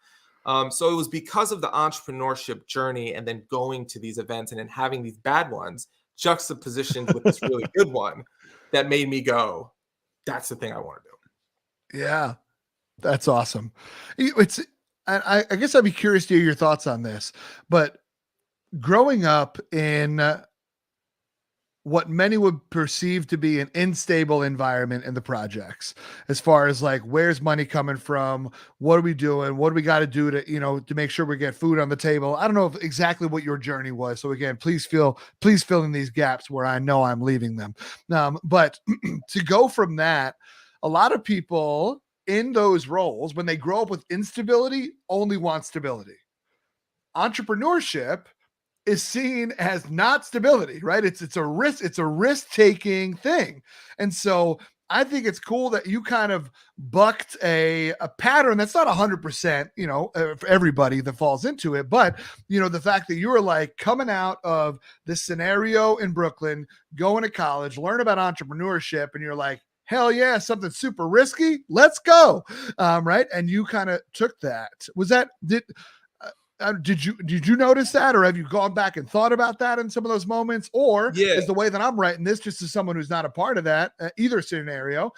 So it was because of the entrepreneurship journey and then going to these events and then having these bad ones juxtapositioned with this really good one that made me go, that's the thing I want to do. Yeah. That's awesome. I guess I'd be curious to hear your thoughts on this, but growing up in what many would perceive to be an unstable environment in the projects, as far as like, where's money coming from? What are we doing? What do we got to do to make sure we get food on the table? I don't know exactly what your journey was. So again, please fill in these gaps where I know I'm leaving them. But to go from that, a lot of people in those roles, when they grow up with instability, only want stability. Entrepreneurship is seen as not stability, right? It's a risk-taking thing. And so I think it's cool that you kind of bucked a pattern that's not 100%, for everybody that falls into it. But, the fact that you were like coming out of this scenario in Brooklyn, going to college, learn about entrepreneurship, and you're like, hell yeah, something super risky. Let's go. Right. And you kind of took that. Did you notice that, or have you gone back and thought about that in some of those moments? Or is the way that I'm writing this, just as someone who's not a part of that, either scenario,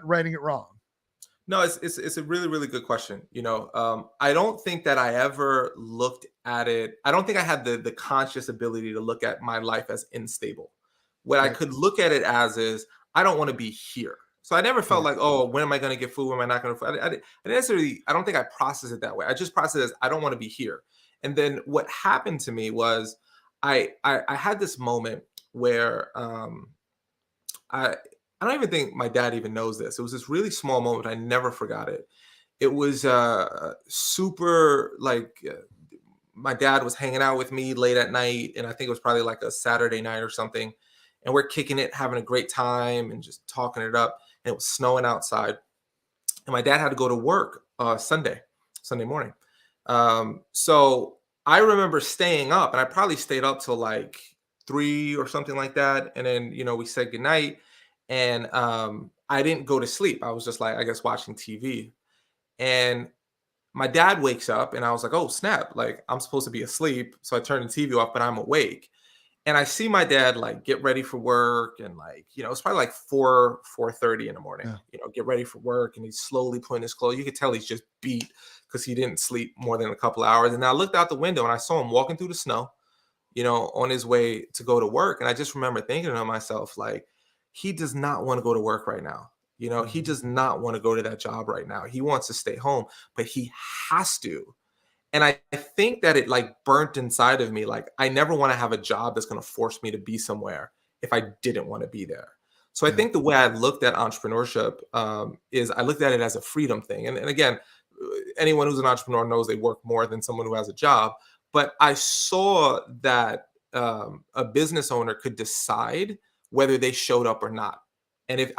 writing it wrong? No, it's a really, really good question. I don't think that I ever looked at it. I don't think I had the conscious ability to look at my life as unstable. What I could look at it as is, I don't want to be here. So I never felt like, oh, when am I going to get food? When am I not going to? I don't think I processed it that way. I just processed it as, I don't want to be here. And then what happened to me was I had this moment where I don't even think my dad even knows this. It was this really small moment. I never forgot it. It was super my dad was hanging out with me late at night, and I think it was probably like a Saturday night or something. And we're kicking it, having a great time and just talking it up. And it was snowing outside. And my dad had to go to work Sunday morning. So I remember staying up, and I probably stayed up till like 3 or something like that. And then, we said goodnight, and I didn't go to sleep. I was just like, I guess, watching TV. And my dad wakes up, and I was like, oh, snap. Like, I'm supposed to be asleep. So I turned the TV off, but I'm awake. And I see my dad like get ready for work, and it's probably like 4:30 in the morning, get ready for work. And he's slowly putting his clothes. You could tell he's just beat because he didn't sleep more than a couple hours. And I looked out the window and I saw him walking through the snow, on his way to go to work. And I just remember thinking to myself, like, he does not want to go to work right now. He Mhm. does not want to go to that job right now. He wants to stay home, but he has to. And I think that it like burnt inside of me. Like, I never want to have a job that's going to force me to be somewhere if I didn't want to be there. So I Yeah. think the way I looked at entrepreneurship is I looked at it as a freedom thing. And again, anyone who's an entrepreneur knows they work more than someone who has a job. But I saw that a business owner could decide whether they showed up or not. And if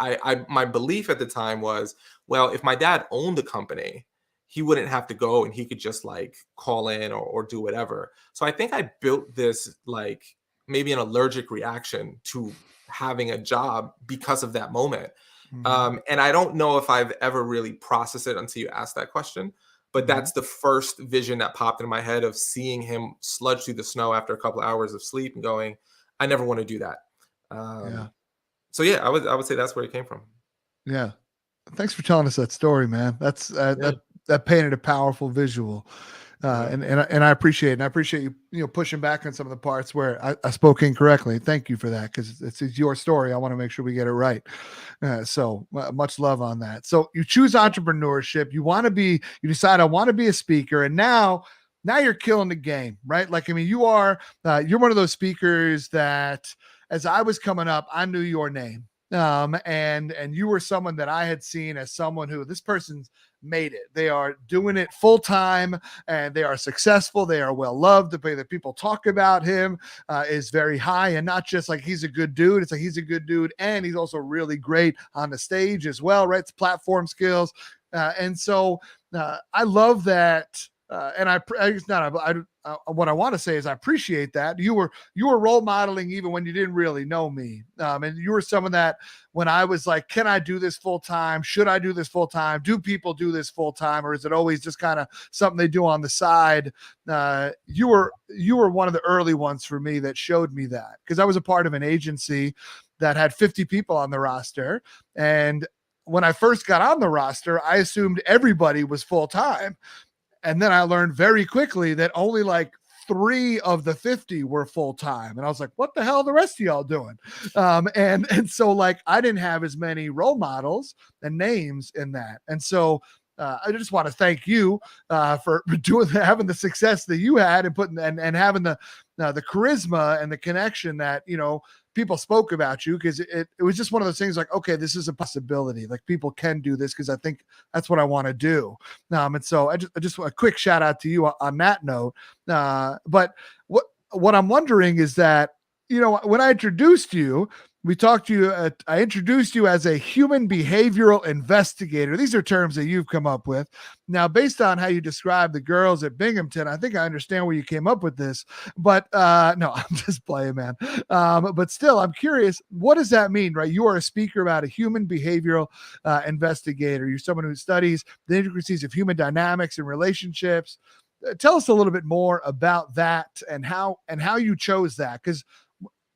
my belief at the time was, well, if my dad owned the company, he wouldn't have to go and he could just like call in or do whatever. So I think I built this like maybe an allergic reaction to having a job because of that moment. Mhm. And I don't know if I've ever really processed it until you asked that question. But Mhm. that's the first vision that popped in my head of seeing him sludge through the snow after a couple of hours of sleep and going, I never want to do that. Yeah. So yeah, I would say that's where it came from. Yeah. Thanks for telling us that story, man. That's Yeah, that painted a powerful visual, yeah, and I appreciate it. And I appreciate you pushing back on some of the parts where I spoke incorrectly. Thank you for that because it's your story. I want to make sure we get it right. So much love on that. So you choose entrepreneurship. You decide I want to be a speaker, and now you're killing the game, right? Like I mean, you're one of those speakers that as I was coming up, I knew your name. And you were someone that I had seen as someone who this person's made it. They are doing it full time and they are successful. They are well loved. The way that people talk about him is very high, and not just like he's a good dude. It's like he's a good dude and he's also really great on the stage as well, right? It's platform skills. And so I love that. And it's not, what I want to say is I appreciate that you were role modeling even when you didn't really know me. And you were someone that when I was like, can I do this full time? Should I do this full time? Do people do this full time? Or is it always just kind of something they do on the side? You were one of the early ones for me that showed me that because I was a part of an agency that had 50 people on the roster. And when I first got on the roster, I assumed everybody was full time. And then I learned very quickly that only like 3 of the 50 were full time. And I was like, what the hell are the rest of y'all doing? And so like I didn't have as many role models and names in that. And so I just want to thank you for doing having the success that you had and putting and having the charisma and the connection that people spoke about you because it was just one of those things like, okay, this is a possibility. Like people can do this because I think that's what I want to do. And so I just a quick shout out to you on that note. But what I'm wondering is that, when I introduced you, we talked to you. I introduced you as a human behavioral investigator. These are terms that you've come up with. Now, based on how you describe the girls at Binghamton, I think I understand where you came up with this. But no, I'm just playing, man. But still, I'm curious. What does that mean, right? You are a speaker about a human behavioral investigator. You're someone who studies the intricacies of human dynamics and relationships. Tell us a little bit more about that and how you chose that, because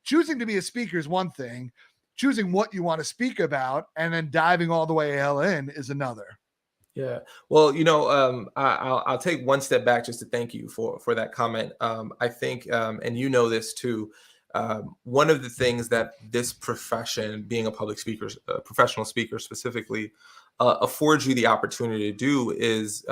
choosing to be a speaker is one thing, choosing what you want to speak about and then diving all the way hell in is another. yeah. Well, I'll take one step back just to thank you for that comment. I think, and this too. One of the things that this profession, being a public speaker, a professional speaker specifically, affords you the opportunity to do is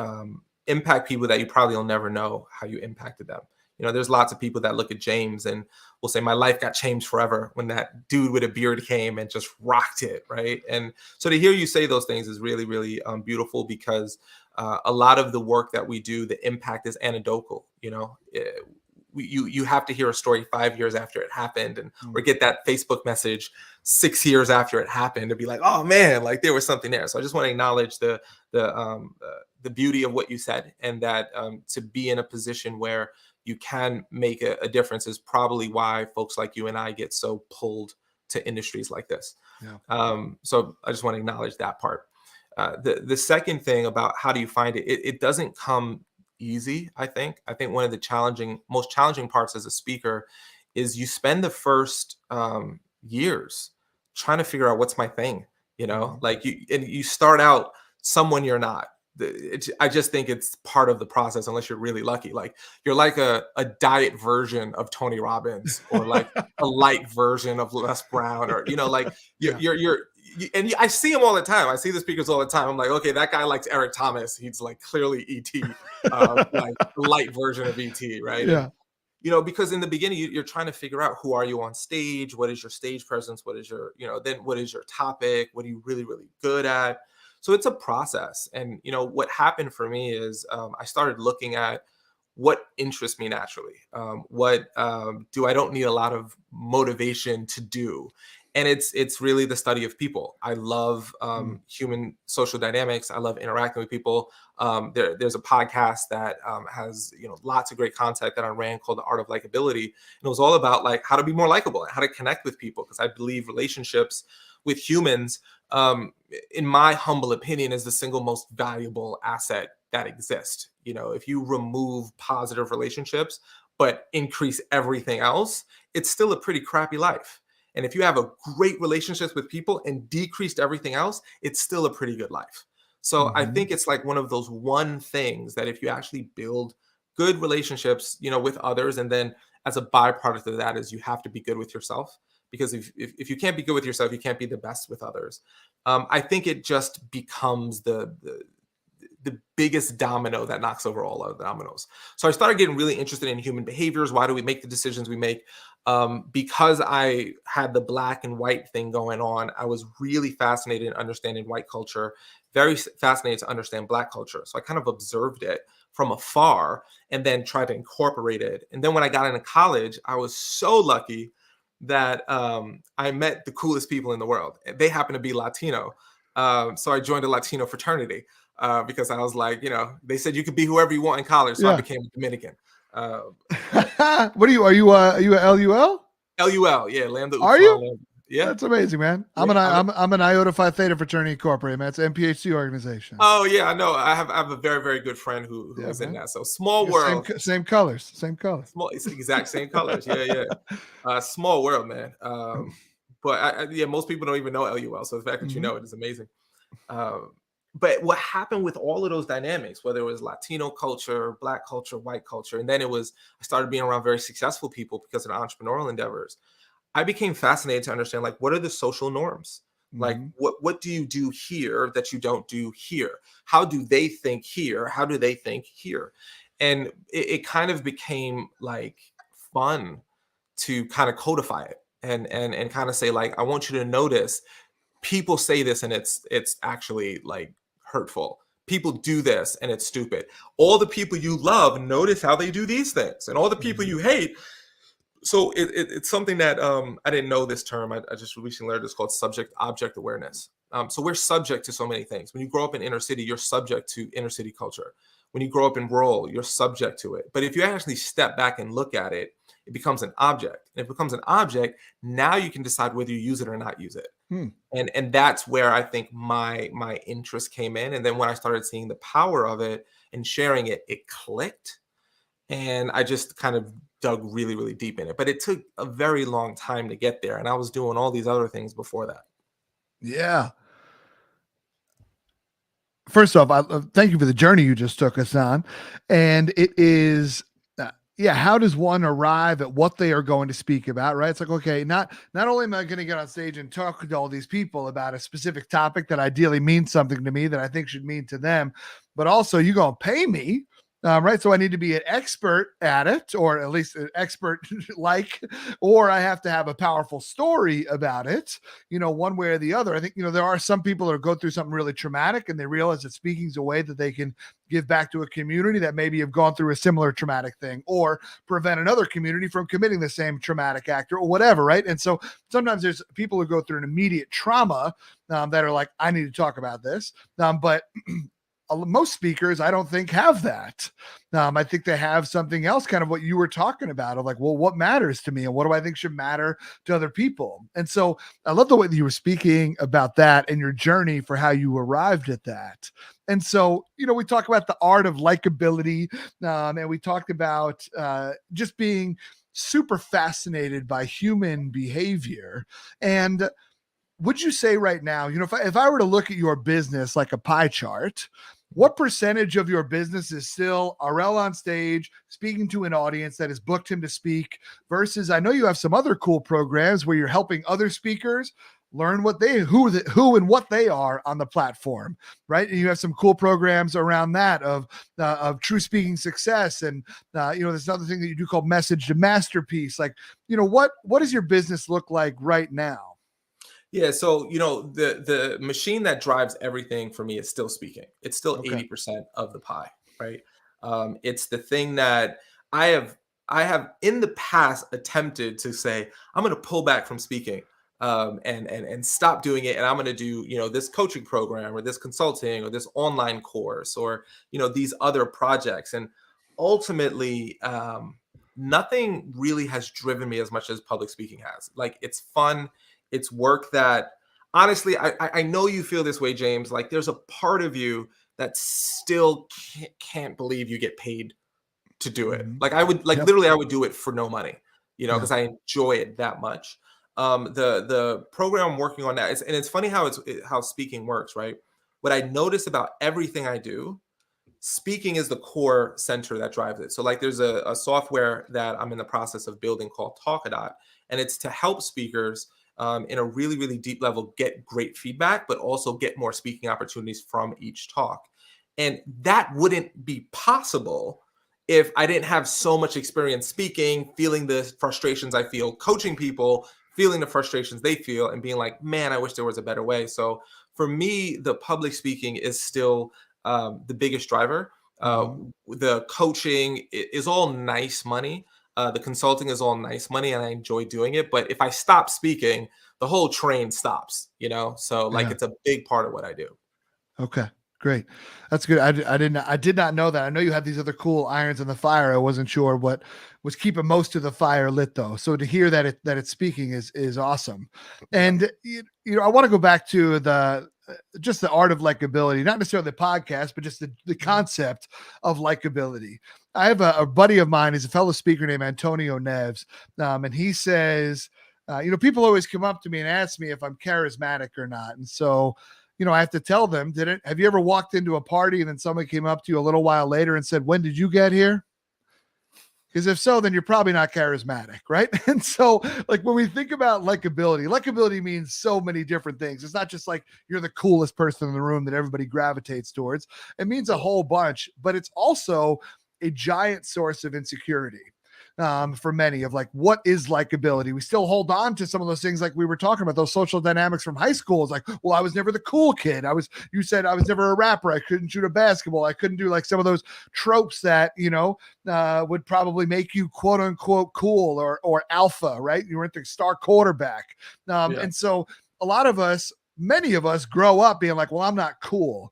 impact people that you probably will never know how you impacted them. There's lots of people that look at James and will say, my life got changed forever when that dude with a beard came and just rocked it, right? And so to hear you say those things is really, really beautiful because a lot of the work that we do, the impact is anecdotal. You have to hear a story 5 years after it happened, or get that Facebook message 6 years after it happened to be like, oh man, like there was something there. So I just want to acknowledge the beauty of what you said, and that to be in a position where you can make a difference is probably why folks like you and I get so pulled to industries like this. Yeah. So I just want to acknowledge that part. The second thing about how do you find it, it doesn't come easy. I think one of the most challenging parts as a speaker is you spend the first years trying to figure out what's my thing. Mhm. Like you start out someone you're not. I just think it's part of the process unless you're really lucky. Like you're like a diet version of Tony Robbins or like a light version of Les Brown or, like Yeah. I see them all the time. I see the speakers all the time. I'm like, okay, that guy likes Eric Thomas. He's like clearly ET, like a light version of ET, right? Yeah. And, because in the beginning, you're trying to figure out who are you on stage? What is your stage presence? What is your, then what is your topic? What are you really, really good at? So it's a process. And, what happened for me is I started looking at what interests me naturally. What I don't need a lot of motivation to do. And it's really the study of people. I love human social dynamics. I love interacting with people. There's a podcast that has lots of great content that I ran called The Art of Likability, and it was all about like how to be more likable and how to connect with people, because I believe relationships with humans, in my humble opinion, is the single most valuable asset that exists. If you remove positive relationships but increase everything else, it's still a pretty crappy life. And if you have a great relationships with people and decreased everything else, it's still a pretty good life. So I think it's like one of those one things that if you actually build good relationships, with others, and then as a byproduct of that is you have to be good with yourself. Because if you can't be good with yourself, you can't be the best with others. I think it just becomes the biggest domino that knocks over all other dominoes. So I started getting really interested in human behaviors. Why do we make the decisions we make? Because I had the black and white thing going on, I was really fascinated in understanding white culture, very fascinated to understand black culture. So I kind of observed it from afar and then tried to incorporate it. And then when I got into college, I was so lucky that I met the coolest people in the world. They happen to be Latino. So I joined a Latino fraternity because I was like, they said you could be whoever you want in college. So I became a Dominican. What are you? Are you a LUL? LUL, yeah. Lambda. Are you? Lambda. Yeah, that's amazing, man. I'm an Iota Phi Theta fraternity incorporated, man. It's an MPHC organization. Oh yeah, I know. I have a very, very good friend who is in that. So small world. Same colors. Small, it's exact same colors. Yeah. Small world, man. But most people don't even know LUL. So the fact that you know it is amazing. But what happened with all of those dynamics, whether it was Latino culture, black culture, white culture, and then I started being around very successful people because of entrepreneurial endeavors. I became fascinated to understand, like, what are the social norms? Like, what do you do here that you don't do here? How do they think here? How do they think here? And it kind of became like fun to kind of codify it and kind of say, like, I want you to notice people say this and it's actually like hurtful. People do this and it's stupid. All the people you love, notice how they do these things, and all the people you hate. So it's something that I didn't know this term. I just recently learned. It's called subject-object awareness. So we're subject to so many things. When you grow up in inner city, you're subject to inner city culture. When you grow up in rural, you're subject to it. But if you actually step back and look at it, it becomes an object. And if it becomes an object, now you can decide whether you use it or not use it. And that's where I think my interest came in. And then when I started seeing the power of it and sharing it, it clicked. And I just kind of dug really, really deep in it. But it took a very long time to get there. And I was doing all these other things before that. Yeah. First off, thank you for the journey you just took us on. And it is, how does one arrive at what they are going to speak about, right? It's like, okay, not only am I going to get on stage and talk to all these people about a specific topic that ideally means something to me that I think should mean to them, but also you're going to pay me. Right. So I need to be an expert at it, or at least an expert or I have to have a powerful story about it, one way or the other. I think, there are some people that go through something really traumatic and they realize that speaking is a way that they can give back to a community that maybe have gone through a similar traumatic thing, or prevent another community from committing the same traumatic act or whatever. Right. And so sometimes there's people who go through an immediate trauma that are like, I need to talk about this. But most speakers, I don't think, have that. I think they have something else, kind of what you were talking about, of like, well, what matters to me and what do I think should matter to other people? And so I love the way that you were speaking about that and your journey for how you arrived at that. And so, we talk about the art of likability, and we talked about just being super fascinated by human behavior. And would you say right now, if I were to look at your business like a pie chart, what percentage of your business is still Arel on stage speaking to an audience that has booked him to speak versus I know you have some other cool programs where you're helping other speakers learn what who and what they are on the platform, right? And you have some cool programs around that of true speaking success. And, there's another thing that you do called message to masterpiece. Like, what does your business look like right now? Yeah, so the machine that drives everything for me is still speaking. It's still Okay. 80% of the pie, right? It's the thing that I have in the past attempted to say I'm going to pull back from speaking, and stop doing it, and I'm going to do this coaching program or this consulting or this online course or these other projects, and ultimately nothing really has driven me as much as public speaking has. Like, it's fun. It's work that, honestly, I know you feel this way, James. Like, there's a part of you that still can't believe you get paid to do it. Mm-hmm. Like, I would, Yep. literally, I would do it for no money, because Yeah. I enjoy it that much. The program I'm working on now, and it's funny how speaking works, right? What I notice about everything I do, speaking is the core center that drives it. So, like, there's a software that I'm in the process of building called Talkadot, and it's to help speakers in a really, really deep level get great feedback, but also get more speaking opportunities from each talk. And that wouldn't be possible if I didn't have so much experience speaking, feeling the frustrations I feel, coaching people, feeling the frustrations they feel, and being like, man, I wish there was a better way. So for me, the public speaking is still the biggest driver. The coaching is all nice money. The consulting is all nice money, and I enjoy doing it. But if I stop speaking, the whole train stops, So, like, Yeah. it's a big part of what I do. Okay. Great. That's good. I did not know that. I know you had these other cool irons in the fire. I wasn't sure what was keeping most of the fire lit though. So to hear that it's speaking is awesome. And I want to go back to just the art of likability, not necessarily the podcast, but just the concept of likability. I have a buddy of mine, he's a fellow speaker named Antonio Neves. And he says, people always come up to me and ask me if I'm charismatic or not. And so, I have to tell them, have you ever walked into a party and then somebody came up to you a little while later and said, when did you get here? Because if so, then you're probably not charismatic, right? And so, like, when we think about likability means so many different things. It's not just like you're the coolest person in the room that everybody gravitates towards. It means a whole bunch, but it's also a giant source of insecurity. For many of like, what is likability? We still hold on to some of those things like we were talking about, those social dynamics from high school. It's like, well, I was never the cool kid. You said I was never a rapper. I couldn't shoot a basketball. I couldn't do like some of those tropes that, would probably make you quote unquote cool or alpha, right? You weren't the star quarterback. And so many of us grow up being like, well, I'm not cool.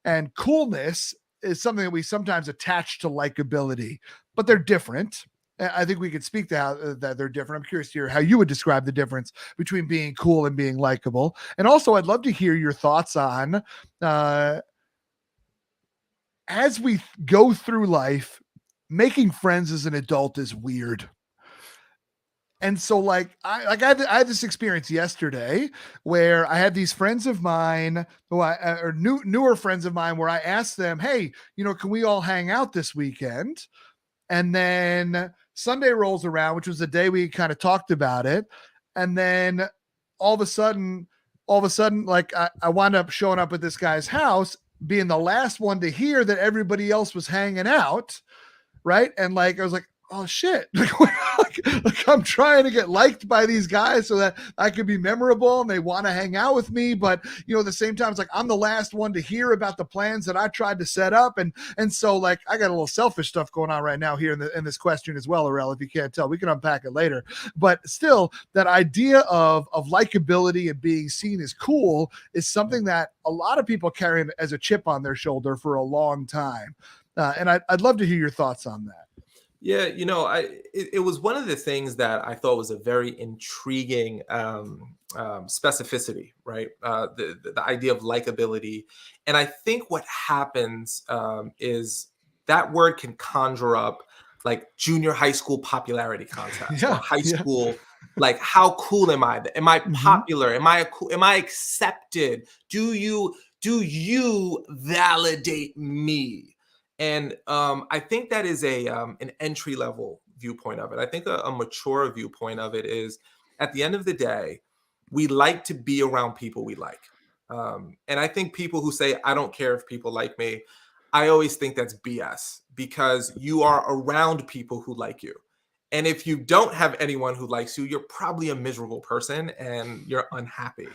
And coolness is something that we sometimes attach to likability, but they're different. I think we could speak to how that they're different. I'm curious to hear how you would describe the difference between being cool and being likable. And also, I'd love to hear your thoughts on as we go through life, making friends as an adult is weird. And so, like, I had this experience yesterday where I had these friends of mine newer friends of mine where I asked them, hey, can we all hang out this weekend? And then Sunday rolls around, which was the day we kind of talked about it. And then all of a sudden, like I wound up showing up at this guy's house, being the last one to hear that everybody else was hanging out. Right. And like, I was like, oh shit. Like I'm trying to get liked by these guys so that I could be memorable and they want to hang out with me. But, at the same time, it's like, I'm the last one to hear about the plans that I tried to set up. And so like, I got a little selfish stuff going on right now here in this question as well, Arel, if you can't tell, we can unpack it later, but still that idea of likability and being seen as cool is something that a lot of people carry as a chip on their shoulder for a long time. And I'd love to hear your thoughts on that. Yeah, it was one of the things that I thought was a very intriguing specificity, right? The idea of likability. And I think what happens is that word can conjure up like junior high school popularity contests or high school. Like, how cool am I? Am I popular? Am I accepted? Do you do you validate me? And I think that is an entry level viewpoint of it. I think a mature viewpoint of it is, at the end of the day, we like to be around people we like. And I think people who say, I don't care if people like me, I always think that's BS, because you are around people who like you. And if you don't have anyone who likes you, you're probably a miserable person and you're unhappy.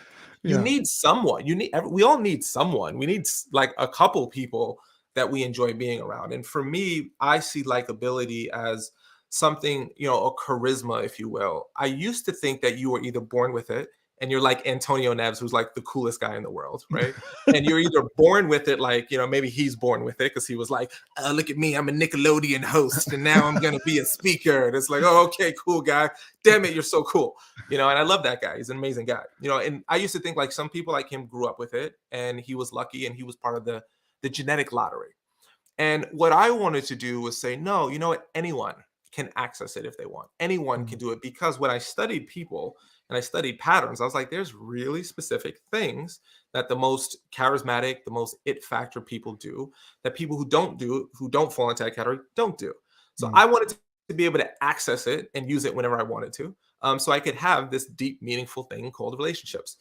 You Yeah. need someone. We all need someone. We need like a couple people that we enjoy being around. And for me, I see likability as something, a charisma, if you will. I used to think that you were either born with it, and you're like Antonio Neves, who's like the coolest guy in the world, right? And you're either born with it, like, maybe he's born with it because he was like, look at me, I'm a Nickelodeon host, and now I'm going to be a speaker. And it's like, oh, okay, cool guy. Damn it, you're so cool. And I love that guy. He's an amazing guy. And I used to think like some people like him grew up with it, and he was lucky, and he was part of the genetic lottery. And what I wanted to do was say, no, you know what? Anyone can access it if they want. Anyone can do it, because when I studied people and I studied patterns, I was like, there's really specific things that the most charismatic, the most it factor people do, that people who don't fall into that category don't do. So I wanted to be able to access it and use it whenever I wanted to. So I could have this deep, meaningful thing called relationships.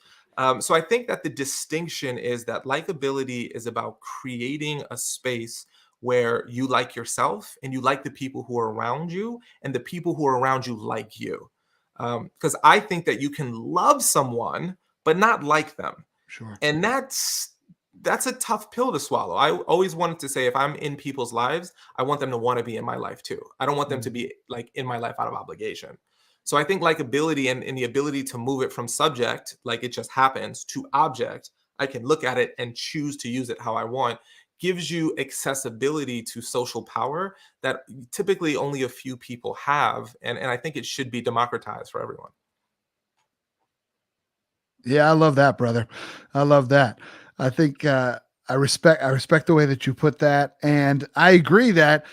So I think that the distinction is that likability is about creating a space where you like yourself and you like the people who are around you, and the people who are around you like you. Because I think that you can love someone but not like them. Sure. And that's a tough pill to swallow. I always wanted to say, if I'm in people's lives, I want them to want to be in my life too. I don't want them to be like in my life out of obligation. So I think likability and the ability to move it from subject, like it just happens, to object, I can look at it and choose to use it how I want, gives you accessibility to social power that typically only a few people have. And I think it should be democratized for everyone. Yeah, I love that, brother. I love that. I think I respect the way that you put that. And I agree that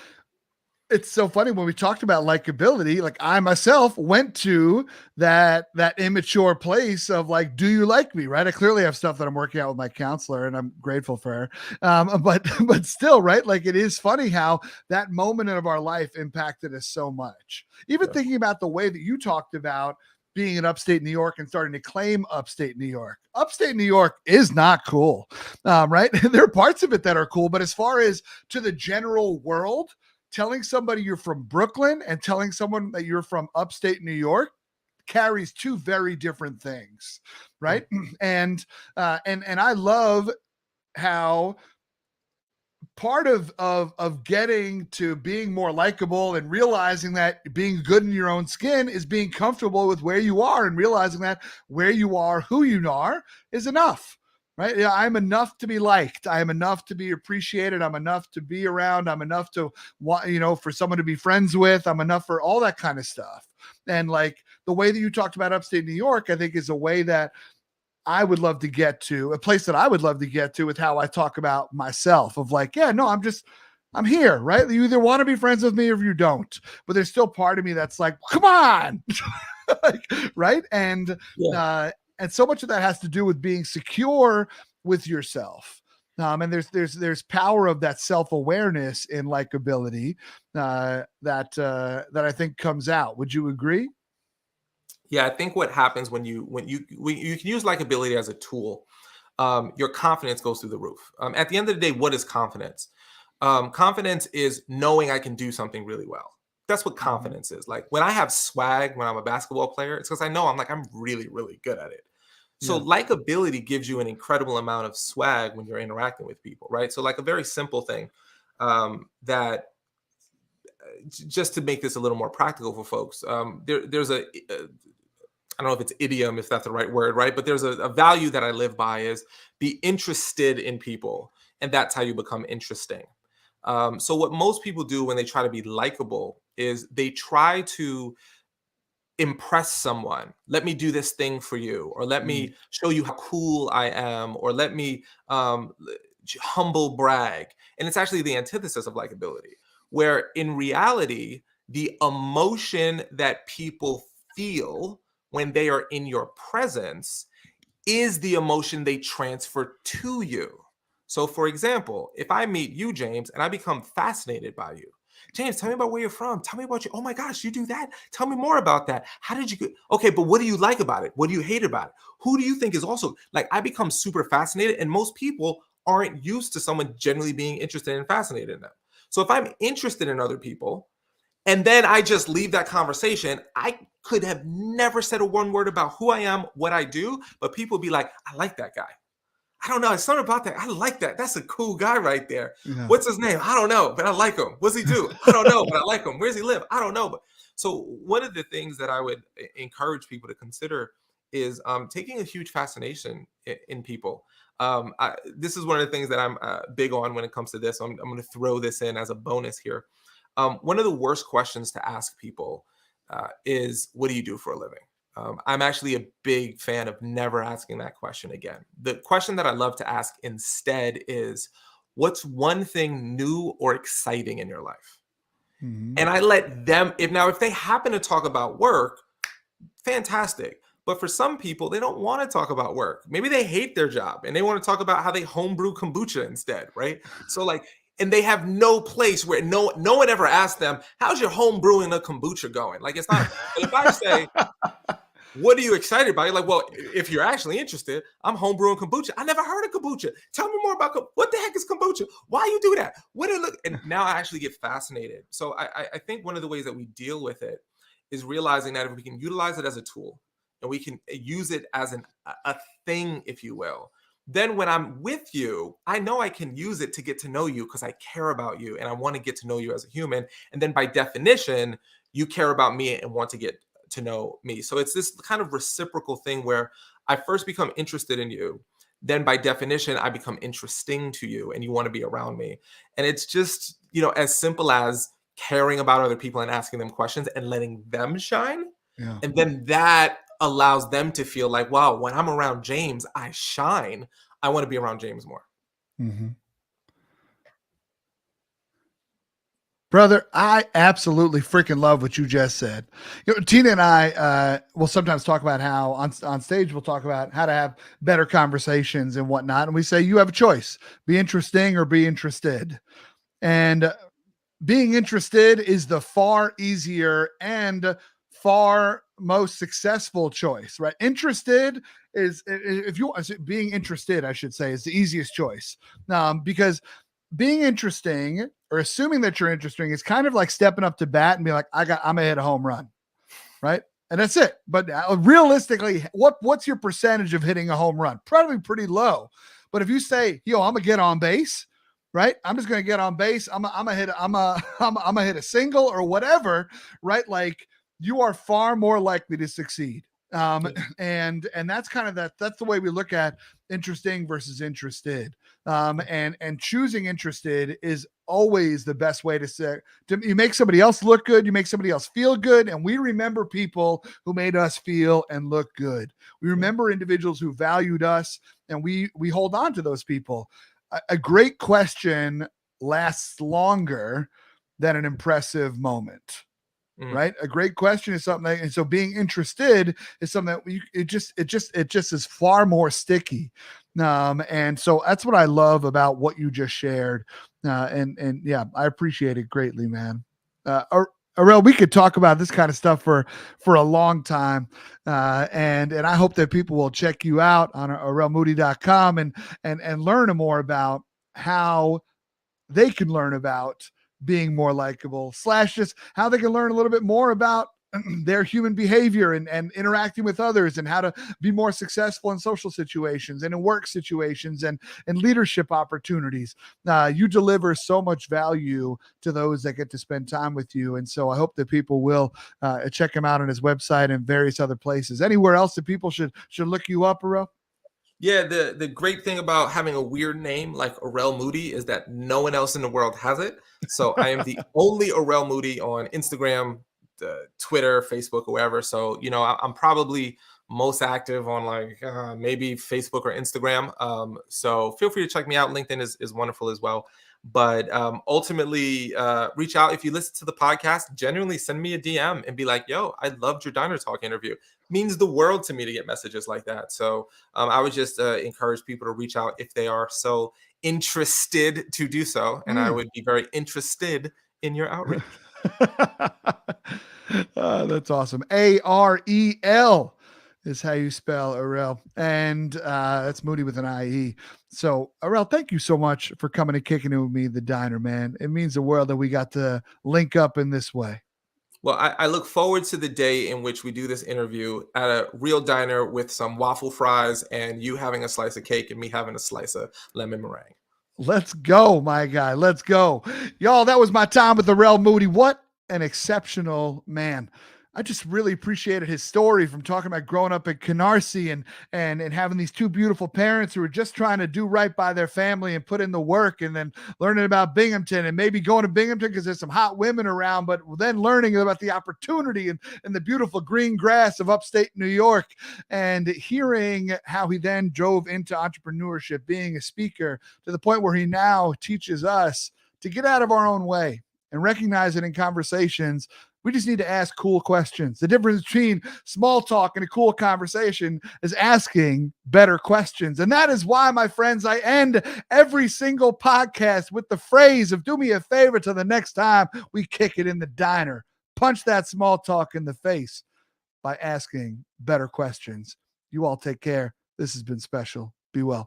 it's so funny when we talked about likability, like I myself went to that immature place of like, do you like me? Right. I clearly have stuff that I'm working out with my counselor, and I'm grateful for her. But still, right. Like, it is funny how that moment of our life impacted us so much. Even thinking about the way that you talked about being in upstate New York and starting to claim upstate New York. Upstate New York is not cool. Right. There are parts of it that are cool, but as far as to the general world, telling somebody you're from Brooklyn and telling someone that you're from upstate New York carries two very different things, right? And I love how part of getting to being more likable and realizing that being good in your own skin is being comfortable with where you are, and realizing that where you are, who you are, is enough. Right. Yeah, I'm enough to be liked. I am enough to be appreciated. I'm enough to be around. I'm enough to want, for someone to be friends with. I'm enough for all that kind of stuff. And like the way that you talked about upstate New York, I think is a way that I would love to get to, a place that I would love to get to with how I talk about myself, of like, yeah, no, I'm here, right? You either want to be friends with me or you don't, but there's still part of me that's like, come on, like, right? And so much of that has to do with being secure with yourself. And there's power of that self-awareness in likability that I think comes out. Would you agree? Yeah, I think what happens when you can use likability as a tool, your confidence goes through the roof. At the end of the day, what is confidence? Confidence is knowing I can do something really well. That's what confidence is. Like when I have swag when I'm a basketball player, it's because I know I'm really, really good at it. So likability gives you an incredible amount of swag when you're interacting with people, right? So like a very simple thing that just to make this a little more practical for folks, there's a I don't know if it's idiom, if that's the right word, right? But there's a value that I live by is be interested in people. And that's how you become interesting. So what most people do when they try to be likable is they try to impress someone. Let me do this thing for you, or let me show you how cool I am, or let me humble brag. And it's actually the antithesis of likability, where in reality, the emotion that people feel when they are in your presence is the emotion they transfer to you. So, for example, if I meet you, James, and I become fascinated by you, James, tell me about where you're from. Tell me about you. Oh my gosh, you do that. Tell me more about that. How did you get? Okay, but what do you like about it? What do you hate about it? Who do you think is also like? I become super fascinated, and most people aren't used to someone generally being interested and fascinated in them. So if I'm interested in other people, and then I just leave that conversation, I could have never said a one word about who I am, what I do, but people be like, I like that guy. I don't know. It's something about that. I like that. That's a cool guy right there. Yeah. What's his name? I don't know, but I like him. What's he do? I don't know, but I like him. Where's he live? I don't know. But so one of the things that I would encourage people to consider is taking a huge fascination in people. This is one of the things that I'm big on when it comes to this. I'm going to throw this in as a bonus here. One of the worst questions to ask people is, what do you do for a living? I'm actually a big fan of never asking that question again. The question that I love to ask instead is, what's one thing new or exciting in your life? Mm-hmm. And I let them, if they happen to talk about work, fantastic. But for some people, they don't want to talk about work. Maybe they hate their job and they want to talk about how they homebrew kombucha instead, right? So like, and they have no place where no one ever asked them, how's your home brewing a kombucha going? Like, it's not, but if I say, what are you excited about? You're like, well, if you're actually interested, I'm home brewing kombucha. I never heard of kombucha. Tell me more about what the heck is kombucha? Why you do that? What it look? And now I actually get fascinated. So I think one of the ways that we deal with it is realizing that if we can utilize it as a tool and we can use it as a thing, if you will, then when I'm with you, I know I can use it to get to know you because I care about you and I want to get to know you as a human. And then by definition, you care about me and want to get to know me. So it's this kind of reciprocal thing where I first become interested in you. Then by definition, I become interesting to you and you want to be around me. And it's just, as simple as caring about other people and asking them questions and letting them shine. Yeah. And then that allows them to feel like, wow, when I'm around James, I shine. I want to be around James more. Mm-hmm. Brother, I absolutely freaking love what you just said. Tina and I will sometimes talk about how on stage we'll talk about how to have better conversations and whatnot. And we say, you have a choice, be interesting or be interested. And being interested is the far easier and far most successful choice, right? Interested is, if you being interested, I should say, is the easiest choice, because being interesting or assuming that you're interesting is kind of like stepping up to bat and be like, I'm gonna hit a home run, right? And that's it. But realistically, what's your percentage of hitting a home run? Probably pretty low. But if you say, I'm gonna get on base, right? I'm just gonna get on base. I'm gonna hit a single or whatever, right? Like, you are far more likely to succeed. And that's kind of that's the way we look at interesting versus interested. And choosing interested is always the best way to say, you make somebody else look good, you make somebody else feel good. And we remember people who made us feel and look good. We remember individuals who valued us, and we hold on to those people. A great question lasts longer than an impressive moment. Right. A great question is something and so being interested is something that it just is far more sticky. And so that's what I love about what you just shared. And yeah, I appreciate it greatly, man. Arel, we could talk about this kind of stuff for a long time. And I hope that people will check you out on arelmoodie.com and learn more about how they can learn about being more likable, / just how they can learn a little bit more about their human behavior and interacting with others and how to be more successful in social situations and in work situations and leadership opportunities. You deliver so much value to those that get to spend time with you. And so I hope that people will check him out on his website and various other places. Anywhere else that people should look you up, Arel? Yeah, the great thing about having a weird name like Arel Moodie is that no one else in the world has it. So I am the only Arel Moodie on Instagram, Twitter, Facebook, or wherever. So, I'm probably most active on maybe Facebook or Instagram. So feel free to check me out. LinkedIn is wonderful as well. But ultimately, reach out. If you listen to the podcast, genuinely send me a DM and be like, yo, I loved your Diner Talk interview. Means the world to me to get messages like that. So I would just encourage people to reach out if they are so interested to do so, and I would be very interested in your outreach. That's awesome. Arel is how you spell Arel, and that's Moodie with an IE. So Arel, thank you so much for coming and kicking it with me, the diner, man. It means the world that we got to link up in this way. Well, I look forward to the day in which we do this interview at a real diner with some waffle fries and you having a slice of cake and me having a slice of lemon meringue. Let's go, my guy. Let's go. Y'all, that was my time with Arel Moodie. What an exceptional man. I just really appreciated his story, from talking about growing up in Canarsie and having these two beautiful parents who were just trying to do right by their family and put in the work, and then learning about Binghamton and maybe going to Binghamton because there's some hot women around, but then learning about the opportunity and the beautiful green grass of upstate New York, and hearing how he then drove into entrepreneurship, being a speaker, to the point where he now teaches us to get out of our own way and recognize it in conversations. We just need to ask cool questions. The difference between small talk and a cool conversation is asking better questions. And that is why, my friends, I end every single podcast with the phrase of, do me a favor till the next time we kick it in the diner. Punch that small talk in the face by asking better questions. You all take care. This has been special. Be well.